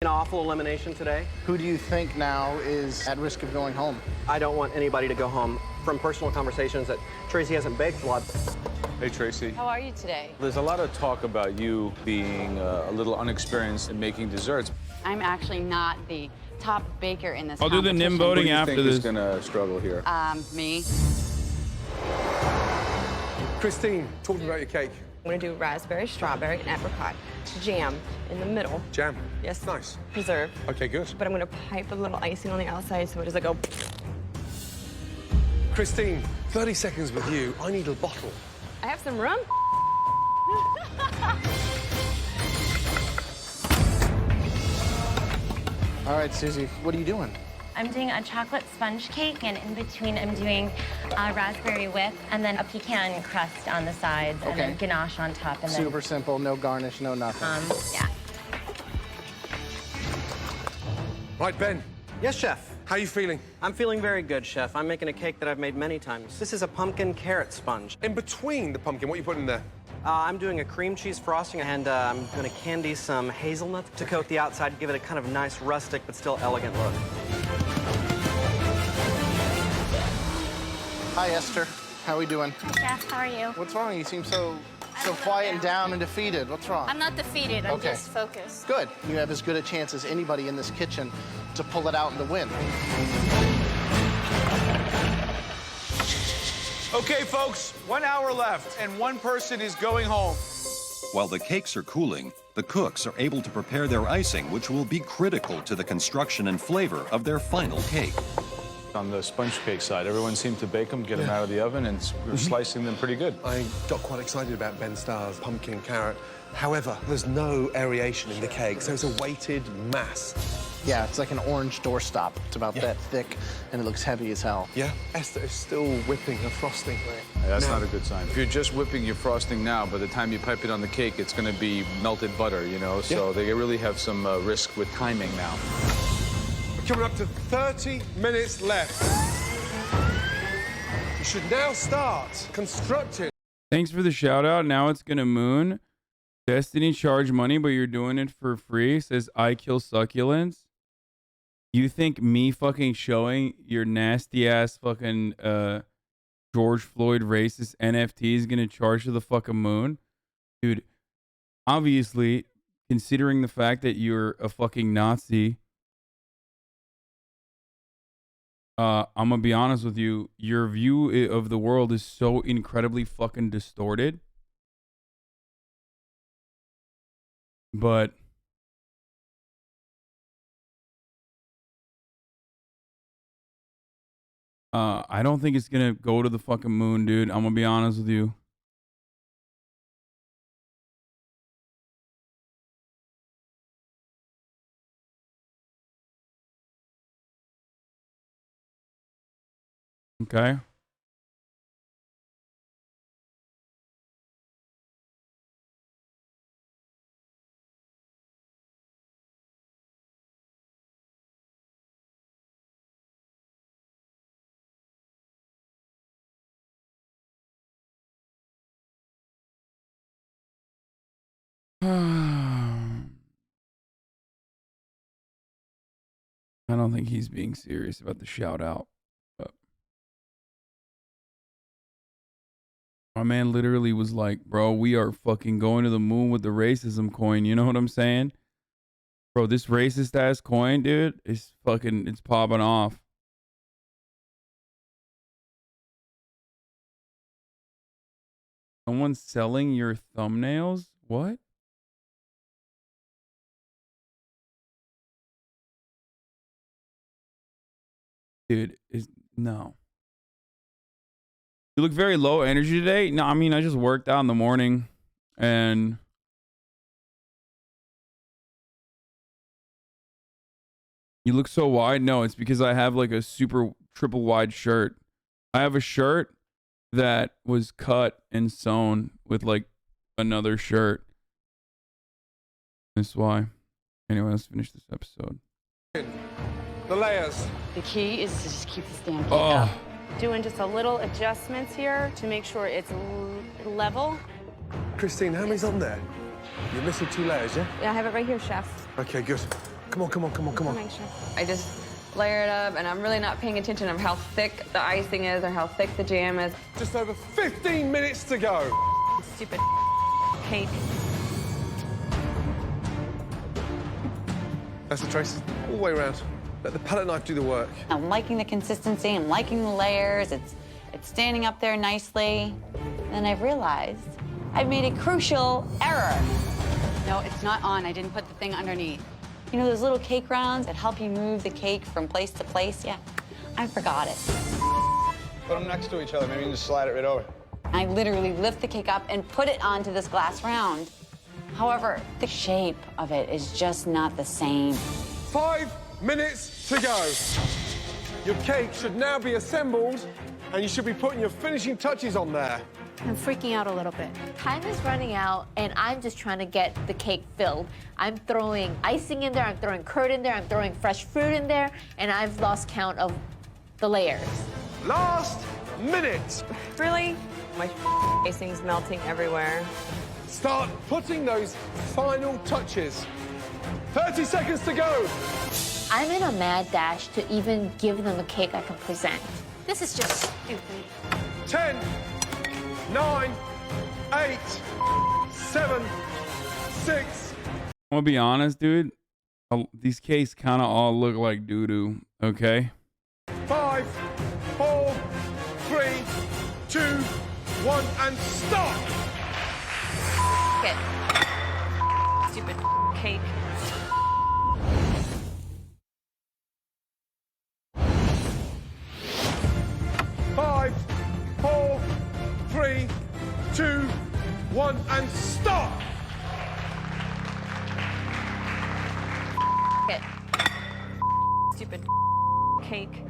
An awful elimination today. Who do you think now is at risk of going home? I don't want anybody to go home. From personal conversations that Tracy hasn't baked a lot. Hey, Tracy. How are you today? There's a lot of talk about you being a little unexperienced in making desserts. I'm actually not the top baker in this I'll do the NIM competition. voting Who do you after think this. is gonna struggle here? Me. Christine, talk to me about your cake. I'm gonna do raspberry, strawberry, and apricot. Jam in the middle. Jam? Yes. Nice. Preserve. Okay, good. But I'm gonna pipe a little icing on the outside so it doesn't go. Christine, 30 seconds with you. I need a bottle. I have some rum. All right, Susie, what are you doing? I'm doing a chocolate sponge cake, and in between I'm doing a raspberry whip, and then a pecan crust on the sides, and then ganache on top. And Super simple, no garnish, no nothing. Yeah. Right, Ben. Yes, Chef. How are you feeling? I'm feeling very good, Chef. I'm making a cake that I've made many times. This is a pumpkin carrot sponge. In between the pumpkin, what are you putting in there? I'm doing a cream cheese frosting, and I'm going to candy some hazelnuts to coat the outside, give it a kind of nice rustic but still elegant look. Hi, Esther. How are we doing? Chef, how are you? What's wrong? You seem so quiet and down and defeated. What's wrong? I'm not defeated. I'm Okay. just focused. Good. You have as good a chance as anybody in this kitchen to pull it out and to win. Okay, folks, 1 hour left, and one person is going home. While the cakes are cooling, the cooks are able to prepare their icing, which will be critical to the construction and flavor of their final cake. On the sponge cake side, everyone seemed to bake them, get them out of the oven, and we're slicing them pretty good. I got quite excited about Ben Starr's pumpkin carrot. However, there's no aeration in the cake, so it's a weighted mass. Yeah, it's like an orange doorstop. It's about that thick, and it looks heavy as hell. Yeah, Esther is still whipping her frosting. That's not a good sign. If you're just whipping your frosting now, by the time you pipe it on the cake, it's going to be melted butter, you know? So they really have some risk with timing now. We're coming up to 30 minutes left. You should now start constructing. Thanks for the shout out. Now it's gonna moon. Destiny charge money, but you're doing it for free. Says I kill succulents. You think me fucking showing your nasty ass fucking George Floyd racist NFT is gonna charge to the fucking moon? Dude, obviously, considering the fact that you're a fucking Nazi, I'm gonna be honest with you, your view of the world is so incredibly fucking distorted. But I don't think it's gonna go to the fucking moon, dude. I'm gonna be honest with you. Okay. I don't think he's being serious about the shout out. But my man literally was like, bro, we are fucking going to the moon with the racism coin. You know what I'm saying? Bro, this racist ass coin, dude, is fucking, it's popping off. Someone's selling your thumbnails? What? Dude, no. You look very low energy today. No, I mean, I just worked out in the morning and you look so wide. No, it's because I have like a super triple wide shirt. I have a shirt that was cut and sewn with like another shirt. That's why. Anyway, let's finish this episode. The layers. The key is to just keep the stand cake up. Doing just a little adjustments here to make sure it's level. Christine, how many's on there? You're missing 2 layers, yeah? Yeah, I have it right here, chef. Okay, good. Come on, come on, come on, come on. Make sure. I just layer it up, and I'm really not paying attention of how thick the icing is or how thick the jam is. Just over 15 minutes to go. Stupid cake. That's the traces all the way around. Let the palette knife do the work. I'm liking the consistency, I'm liking the layers, it's standing up there nicely. And I've realized I've made a crucial error. No, it's not on, I didn't put the thing underneath. You know those little cake rounds that help you move the cake from place to place? Yeah, I forgot it. Put them next to each other, maybe you can just slide it right over. I literally lift the cake up and put it onto this glass round. However, the shape of it is just not the same. 5 minutes to go. Your cake should now be assembled, and you should be putting your finishing touches on there. I'm freaking out a little bit. Time is running out, and I'm just trying to get the cake filled. I'm throwing icing in there, I'm throwing curd in there, I'm throwing fresh fruit in there, and I've lost count of the layers. Last minute. Really? My icing's melting everywhere. Start putting those final touches. 30 seconds to go. I'm in a mad dash to even give them a cake I can present. This is just stupid. 10, 9, 8, 7, 6. I'm gonna be honest, dude. These cakes kind of all look like doo-doo, okay? 5, 4, 3, 2, 1, and stop! Stupid cake. it. Stupid cake.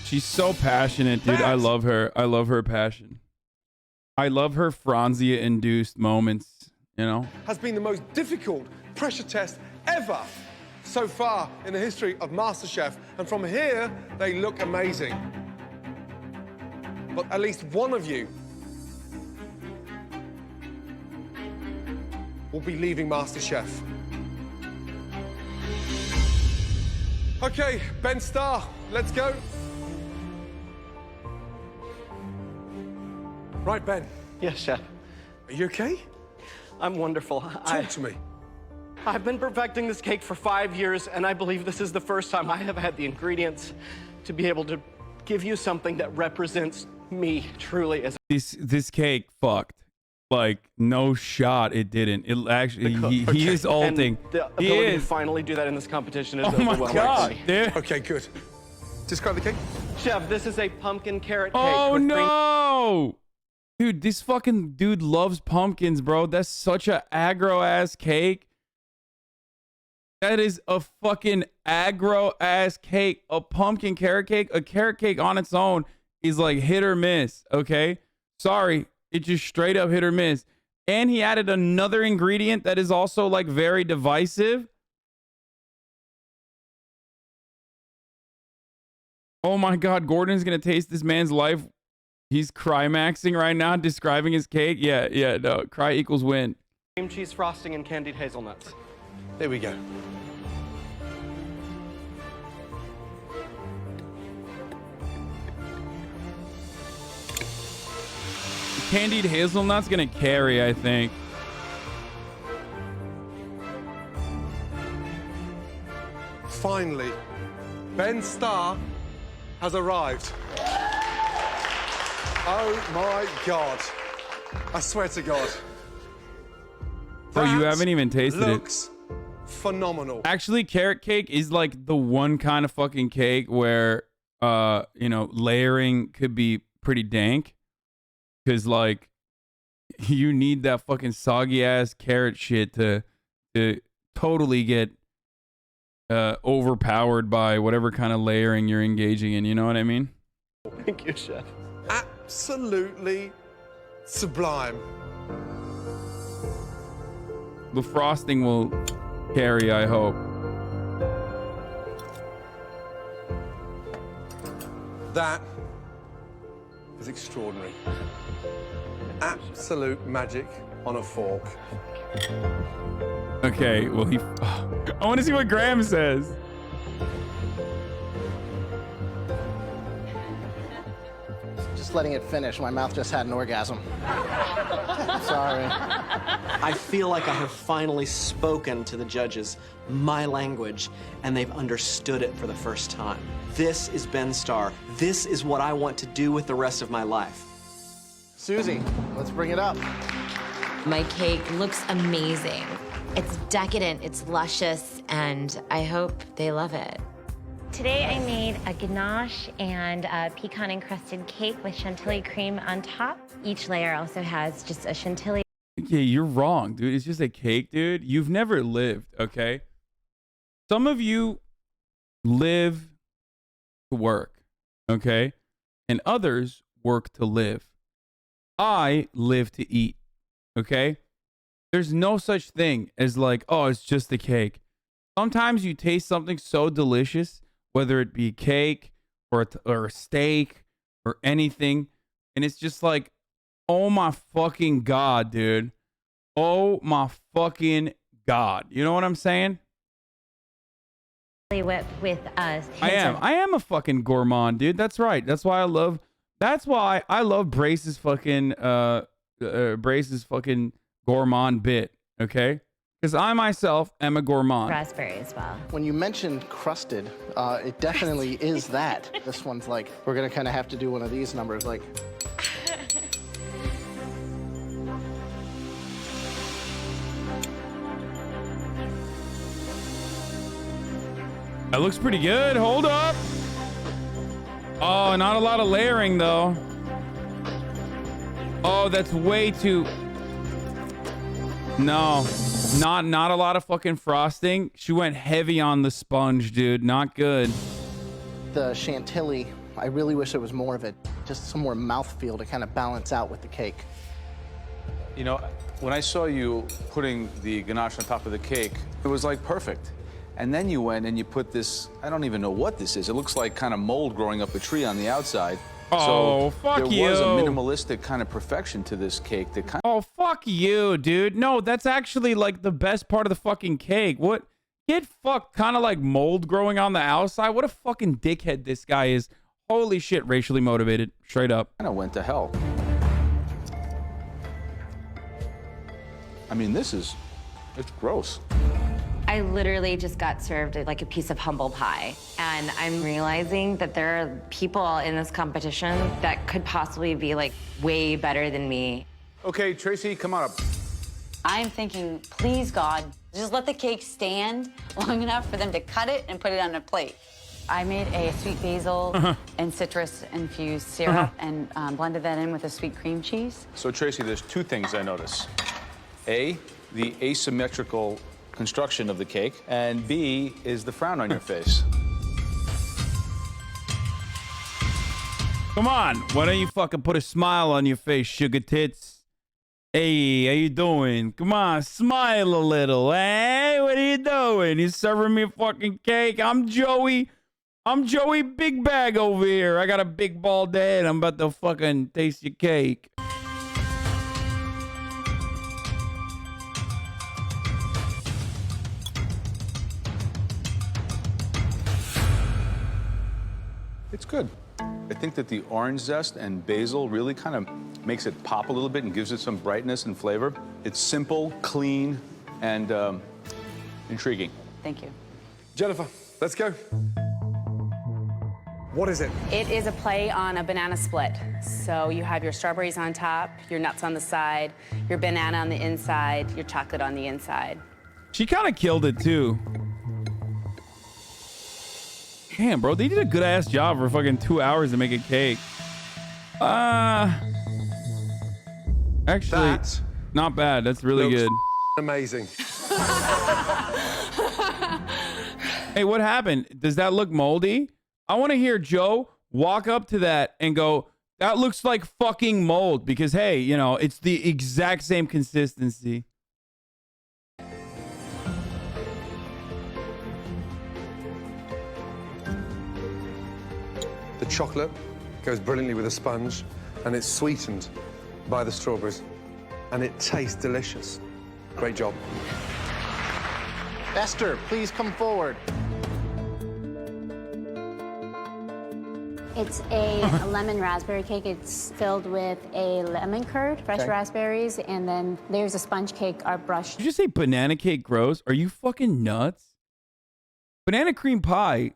She's so passionate, dude. I love her. I love her passion. I love her Franzia-induced moments, you know? Has been the most difficult pressure test ever so far in the history of MasterChef. And from here, they look amazing. But at least one of you will be leaving MasterChef. Okay, Ben Starr, let's go. Right, Ben. Yes, chef. Are you okay? I'm wonderful. Talk to me. I've been perfecting this cake for 5 years, and I believe this is the first time I have had the ingredients to be able to give you something that represents me truly as this cake fucked. Like, no shot it didn't. It actually, he is ulting. the He ability to is. finally do that in this competition is Oh my overwhelming. God, dude. Okay, good. Describe the cake. Chef, this is a pumpkin carrot cake. Oh with no! Dude, this fucking dude loves pumpkins, bro. That's such a aggro-ass cake. That is a fucking aggro-ass cake. A pumpkin carrot cake. A carrot cake on its own is like hit or miss, okay? Sorry, it just straight up hit or miss. And he added another ingredient that is also like very divisive. Oh my God, Gordon's gonna taste this man's life. He's climaxing right now, describing his cake. Yeah, no, cry equals win. cream cheese frosting and candied hazelnuts. There we go. Candied hazelnut's gonna carry, I think. Finally, Ben Starr has arrived. Oh my God. I swear to God. Bro, you haven't even tasted looks phenomenal. Actually, carrot cake is like the one kind of fucking cake where, you know, layering could be pretty dank. Because, like, you need that fucking soggy ass carrot shit to totally get overpowered by whatever kind of layering you're engaging in. You know what I mean? Thank you, chef. Absolutely sublime. The frosting will carry, I hope. That is extraordinary. Absolute magic on a fork. Okay, well, I want to see what Graham says. Just letting it finish. My mouth just had an orgasm. Sorry. I feel like I have finally spoken to the judges my language, and they've understood it for the first time. This is Ben Starr. This is what I want to do with the rest of my life. Susie, let's bring it up. My cake looks amazing. It's decadent, it's luscious, and I hope they love it. Today I made a ganache and a pecan-encrusted cake with chantilly cream on top. Each layer also has just a chantilly. Okay, you're wrong, dude. It's just a cake, dude. You've never lived, okay? Some of you live to work, okay? And others work to live. I live to eat, okay? There's no such thing as like, oh, it's just a cake. Sometimes you taste something so delicious, whether it be cake or a steak or anything, and it's just like, oh my fucking God, dude. Oh my fucking God. You know what I'm saying? Whip with I am a fucking gourmand, dude. That's right. That's why I love Brace's fucking gourmand bit, okay? Because I myself am a gourmand. Raspberry as well. When you mentioned crusted, it definitely is that. This one's like, we're gonna kind of have to do one of these numbers, like. That looks pretty good. Hold up. Oh, not a lot of layering though. Oh, that's way too. No. Not a lot of fucking frosting. She went heavy on the sponge, dude. Not good. The chantilly, I really wish there was more of it. Just some more mouthfeel to kind of balance out with the cake. You know, when I saw you putting the ganache on top of the cake, it was like perfect. And then you went and you put this, I don't even know what this is. It looks like kind of mold growing up a tree on the outside. Oh, so fuck there was a you. minimalistic kind of perfection to this cake that kind of... Oh, fuck you, dude. No, that's actually like the best part of the fucking cake. What? Get fucked, kind of like mold growing on the outside. What a fucking dickhead this guy is. Holy shit, racially motivated. Straight up. kind of went to hell. I mean, it's gross. I literally just got served like a piece of humble pie. And I'm realizing that there are people in this competition that could possibly be like way better than me. Okay, Tracy, come on up. I'm thinking, please, God, just let the cake stand long enough for them to cut it and put it on a plate. I made a sweet basil and citrus-infused syrup and blended that in with a sweet cream cheese. So, Tracy, there's two things I notice. A, the asymmetrical construction of the cake, and B, is the frown on your face. Come on. Why don't you fucking put a smile on your face, sugar tits? Hey, how you doing? Come on, smile a little. Hey, what are you doing? You serving me a fucking cake? I'm Joey Big Bag over here. I got a big bald head. I'm about to fucking taste your cake. It's good. I think that the orange zest and basil really kind of makes it pop a little bit and gives it some brightness and flavor. It's simple, clean, and intriguing. Thank you. Jennifer, let's go. What is it? It is a play on a banana split. So you have your strawberries on top, your nuts on the side, your banana on the inside, your chocolate on the inside. She kind of killed it too. Damn, bro, they did a good ass job for fucking 2 hours to make a cake. Actually, not bad. That's really good. Amazing. Hey, what happened? Does that look moldy? I want to hear Joe walk up to that and go, that looks like fucking mold, because hey, you know, it's the exact same consistency. The chocolate goes brilliantly with the sponge, and it's sweetened by the strawberries, and it tastes delicious. Great job. Esther, please come forward. It's a lemon raspberry cake. It's filled with a lemon curd, fresh raspberries, and then there's a sponge cake, our brush. Did you say banana cake gross? Are you fucking nuts? Banana cream pie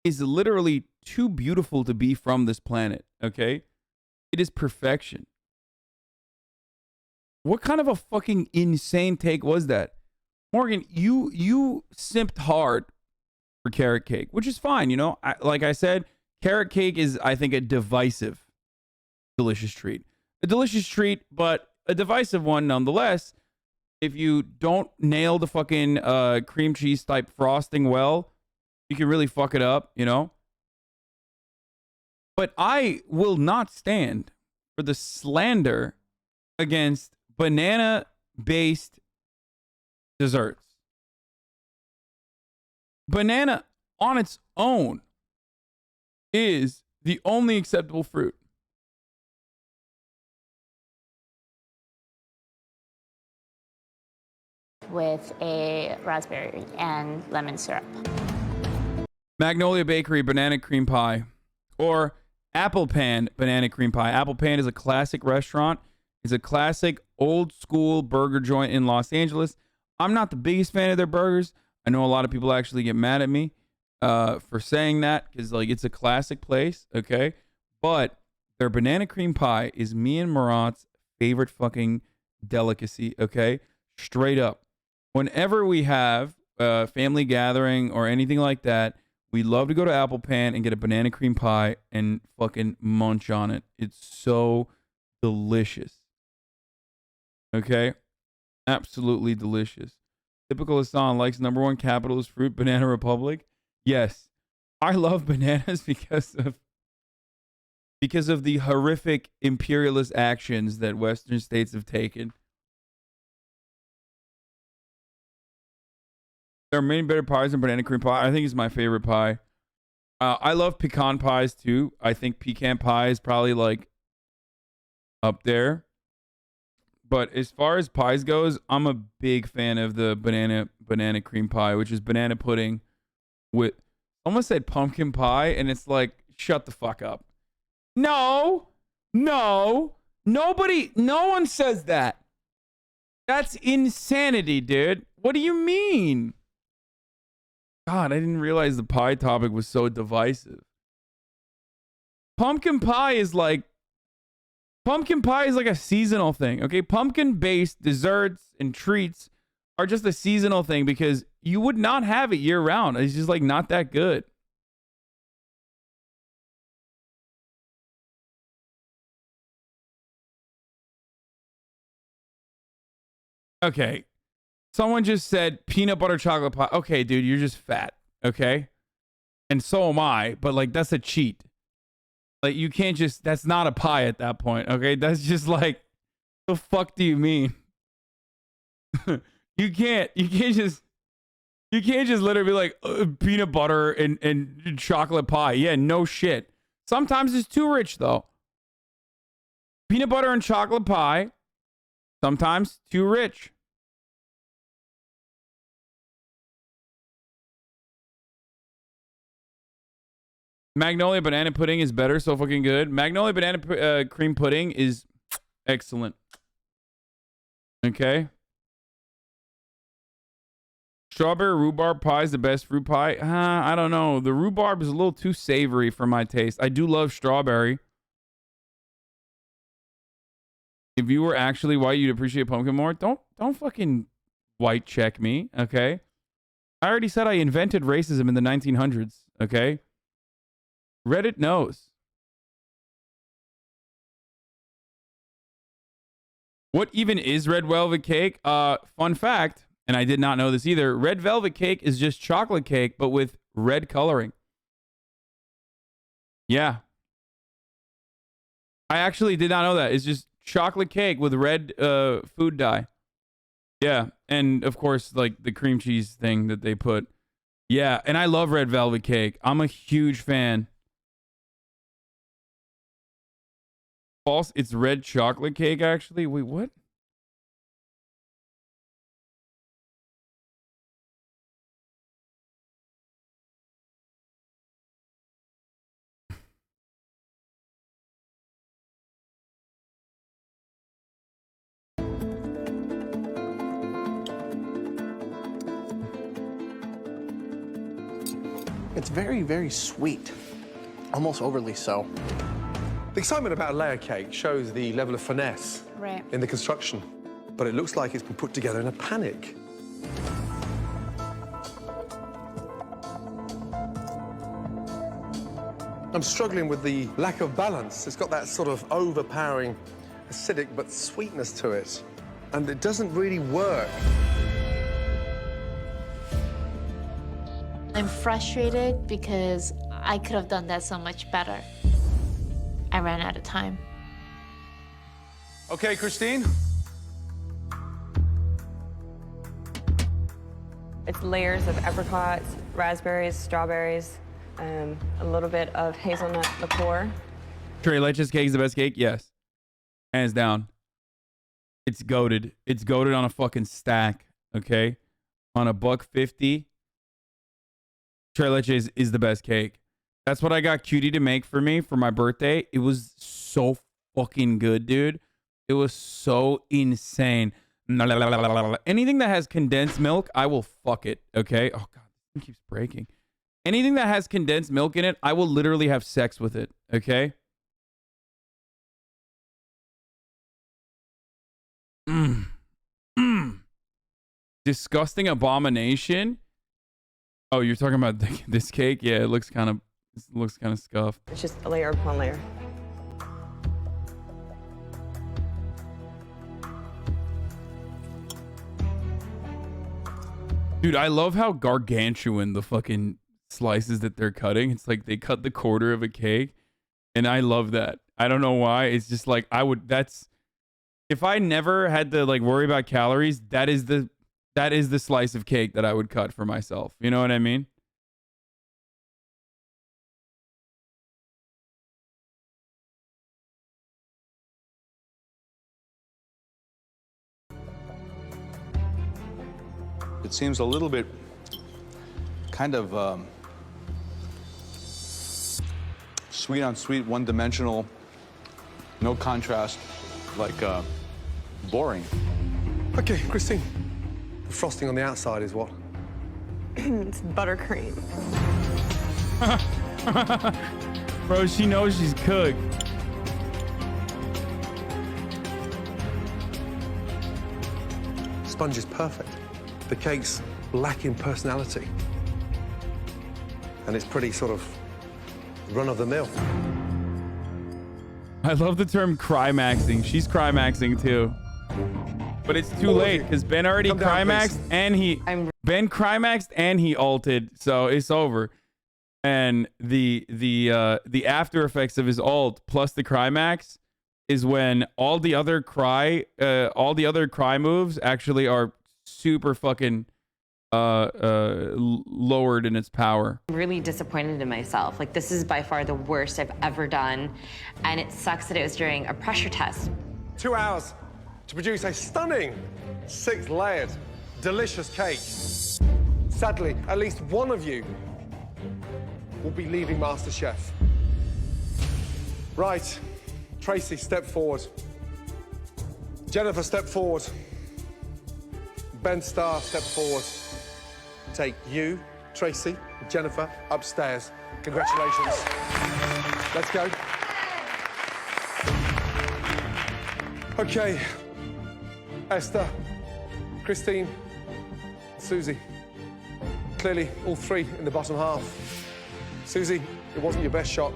is literally too beautiful to be from this planet, okay? It is perfection. What kind of a fucking insane take was that? Morgan, you simped hard for carrot cake, which is fine, you know? Like I said, carrot cake is, I think, a divisive, delicious treat. A delicious treat, but a divisive one nonetheless. If you don't nail the fucking cream cheese type frosting well, you can really fuck it up, you know? But I will not stand for the slander against banana-based desserts. Banana on its own is the only acceptable fruit. With a raspberry and lemon syrup. Magnolia Bakery banana cream pie, or Apple Pan banana cream pie. Apple Pan is a classic restaurant. It's a classic old school burger joint in Los Angeles. I'm not the biggest fan of their burgers. I know a lot of people actually get mad at me for saying that, because like it's a classic place, okay? But their banana cream pie is me and Marat's favorite fucking delicacy, okay? Straight up. Whenever we have a family gathering or anything like that, we love to go to Apple Pan and get a banana cream pie and fucking munch on it. It's so delicious. Okay? Absolutely delicious. Typical Hasan likes #1 capitalist fruit, Banana Republic. Yes, I love bananas because of the horrific imperialist actions that Western states have taken. There are many better pies than banana cream pie. I think it's my favorite pie. I love pecan pies too. I think pecan pie is probably like up there. But as far as pies goes, I'm a big fan of the banana cream pie, which is banana pudding with, almost said pumpkin pie, and it's like, shut the fuck up. No, no one says that. That's insanity, dude. What do you mean? God, I didn't realize the pie topic was so divisive. Pumpkin pie is like a seasonal thing, okay? Pumpkin-based desserts and treats are just a seasonal thing because you would not have it year-round. It's just like not that good. Okay. Someone just said peanut butter chocolate pie. Okay, dude, you're just fat, okay? And so am I, but like that's a cheat. Like you can't just, that's not a pie at that point, okay? That's just like, the fuck do you mean? You can't just literally be like peanut butter and chocolate pie. Yeah, no shit. Sometimes it's too rich though. Peanut butter and chocolate pie, sometimes too rich. Magnolia banana pudding is better. So fucking good. Magnolia banana cream pudding is excellent. Okay. Strawberry rhubarb pie is the best fruit pie. I don't know. The rhubarb is a little too savory for my taste. I do love strawberry. If you were actually white, you'd appreciate pumpkin more. Don't fucking white check me. Okay. I already said I invented racism in the 1900s. Okay. Reddit knows. What even is red velvet cake? Fun fact, and I did not know this either. Red velvet cake is just chocolate cake, but with red coloring. Yeah. I actually did not know that. It's just chocolate cake with red food dye. Yeah. And of course, like the cream cheese thing that they put. Yeah. And I love red velvet cake. I'm a huge fan. False. It's red chocolate cake, actually. Wait, what? It's very, very sweet. Almost overly so. The excitement about a layer cake shows the level of finesse in the construction, but it looks like it's been put together in a panic. I'm struggling with the lack of balance. It's got that sort of overpowering acidic but sweetness to it, and it doesn't really work. I'm frustrated because I could have done that so much better. I ran out of time. Okay, Christine. It's layers of apricots, raspberries, strawberries, a little bit of hazelnut liqueur. Tres Leches cake is the best cake? Yes. Hands down. It's goated. It's goated on a fucking stack, okay? On a $1.50. Tres Leches is the best cake. That's what I got Cutie to make for me for my birthday. It was so fucking good, dude. It was so insane. Anything that has condensed milk, I will fuck it, okay? Oh, God, this thing keeps breaking. Anything that has condensed milk in it, I will literally have sex with it, okay? Disgusting abomination. Oh, you're talking about this cake? Yeah, it looks kind of scuffed. It's just a layer upon layer. Dude, I love how gargantuan the fucking slices that they're cutting. It's like they cut the quarter of a cake, and I love that. I don't know why. It's just like if I never had to like worry about calories, that is the slice of cake that I would cut for myself. You know what I mean? It seems a little bit kind of sweet on sweet, one-dimensional, no contrast, like boring. Okay, Christine. The frosting on the outside is what? It's buttercream. Bro, she knows she's cooked. Sponge is perfect. The cake's lacking personality. And it's pretty sort of run-of-the-mill. I love the term crymaxing. She's crymaxing too. But it's too late because Ben already crymaxed and Ben crymaxed and he ulted, so it's over. And the after effects of his ult plus the crymax is when all the other cry moves actually are super fucking lowered in its power. I'm really disappointed in myself. Like, this is by far the worst I've ever done, and it sucks that it was during a pressure test. 2 hours to produce a stunning 6-layered, delicious cake. Sadly, at least one of you will be leaving MasterChef. Right, Tracy, step forward. Jennifer, step forward. Ben Starr, step forward. Take you, Tracy, Jennifer, upstairs. Congratulations. Let's go. Okay. Esther, Christine, Susie. Clearly, all three in the bottom half. Susie, it wasn't your best shot.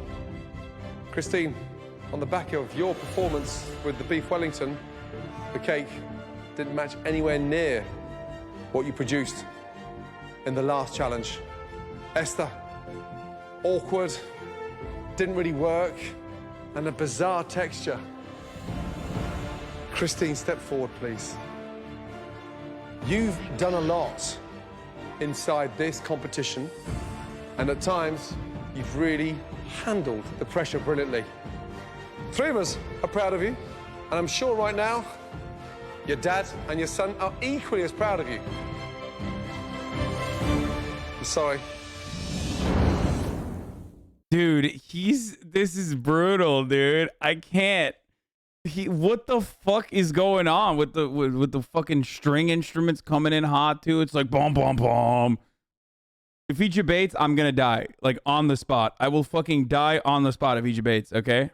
Christine, on the back of your performance with the beef Wellington, the cake didn't match anywhere near what you produced in the last challenge. Esther, awkward, didn't really work, and a bizarre texture. Christine, step forward, please. You've done a lot inside this competition, and at times, you've really handled the pressure brilliantly. Three of us are proud of you, and I'm sure right now, your dad and your son are equally as proud of you. I'm sorry. Dude, this is brutal, dude. I can't. What the fuck is going on with the fucking string instruments coming in hot too? It's like boom, boom, boom. If he debates, I'm gonna die. Like on the spot. I will fucking die on the spot if he debates, okay?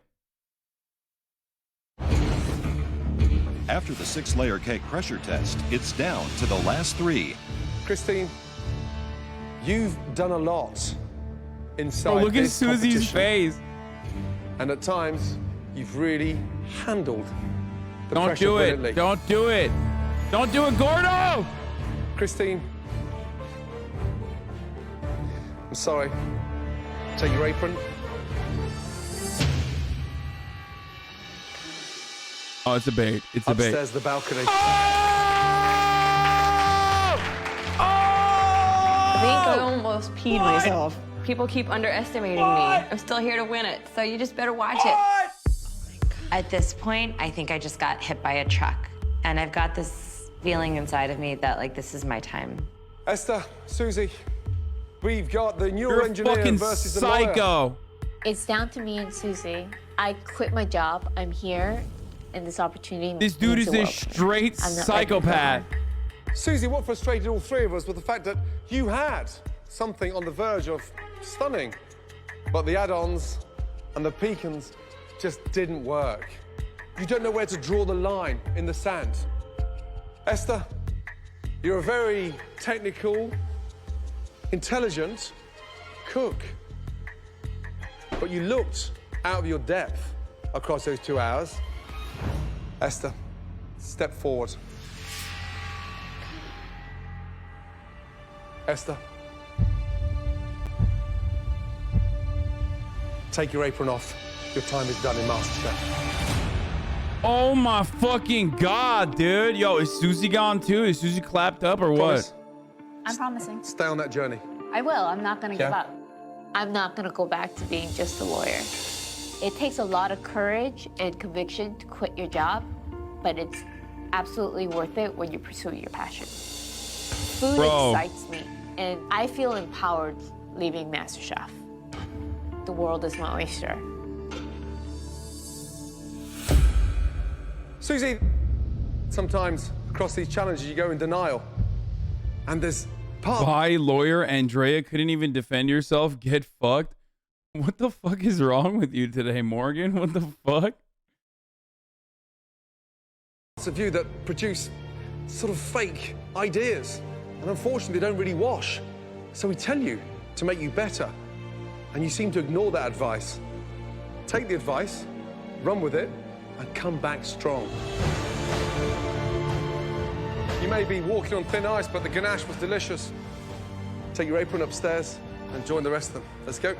After the 6-layer cake pressure test, it's down to the last 3. Christine, you've done a lot inside look at this Susie's competition. face. And at times, you've really handled the Don't pressure do it. brilliantly. Don't do it. Don't do it, Gordo! Christine, I'm sorry. Take your apron. Oh, it's a bait. It's a bait. Upstairs the balcony. I think I almost peed myself. People keep underestimating me. I'm still here to win it, so you just better watch it. At this point, I think I just got hit by a truck, and I've got this feeling inside of me that, like, this is my time. Esther, Susie, we've got the neural You're engineer fucking versus the lawyer. psycho. It's down to me and Susie. I quit my job. I'm here, and this opportunity. This dude means is the a world to me. straight I'm not psychopath. Susie, what frustrated all three of us was the fact that you had something on the verge of stunning, but the add-ons and the pecans just didn't work. You don't know where to draw the line in the sand. Esther, you're a very technical, intelligent cook, but you looked out of your depth across those 2 hours. Esther, step forward. Esther. Take your apron off. Your time is done in MasterChef. Oh my fucking god, dude. Yo, is Susie gone too? Is Susie clapped up or Promise? what? I'm promising. Stay on that journey. I will. I'm not going to give Yeah. up. I'm not gonna go back to being just a lawyer. It takes a lot of courage and conviction to quit your job, but it's absolutely worth it when you pursue your passion. Food excites me, and I feel empowered leaving MasterChef. The world is my oyster. Susie, sometimes across these challenges you go in denial. And there's part Why, lawyer Andrea couldn't even defend yourself? Get fucked. What the fuck is wrong with you today, Morgan? What the fuck? of you that produce sort of fake ideas. And unfortunately, they don't really wash. So we tell you to make you better. And you seem to ignore that advice. Take the advice, run with it, and come back strong. You may be walking on thin ice, but the ganache was delicious. Take your apron upstairs and join the rest of them. Let's go.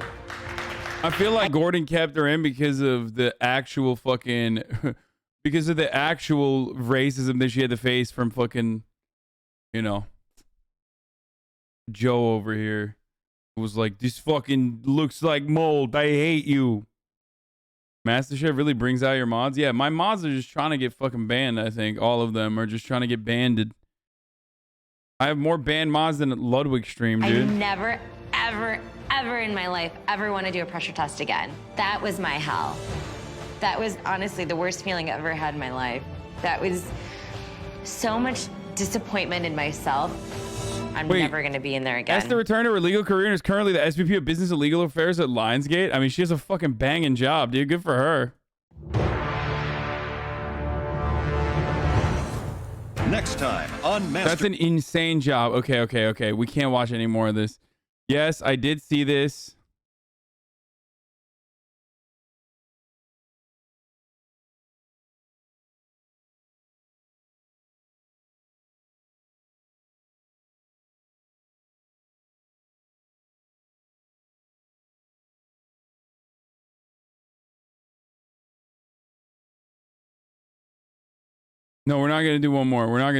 I feel like Gordon kept her in because of the actual fucking, because of the actual racism that she had to face from fucking, you know, Joe over here. Who was like, this fucking looks like mold. I hate you. MasterChef really brings out your mods. Yeah, my mods are just trying to get fucking banned, I think. All of them are just trying to get banned. I have more banned mods than Ludwig stream, dude. I never, ever in my life ever want to do a pressure test again. That was my hell. That was honestly the worst feeling I've ever had in my life. That was so much disappointment in myself. I'm never going to be in there again. Esther returned to her legal career and is currently the SVP of Business and Legal Affairs at Lionsgate. I mean, she has a fucking banging job, dude. Good for her. Next time on That's an insane job. Okay. We can't watch any more of this. Yes, I did see this. No, we're not going to do one more. We're not going to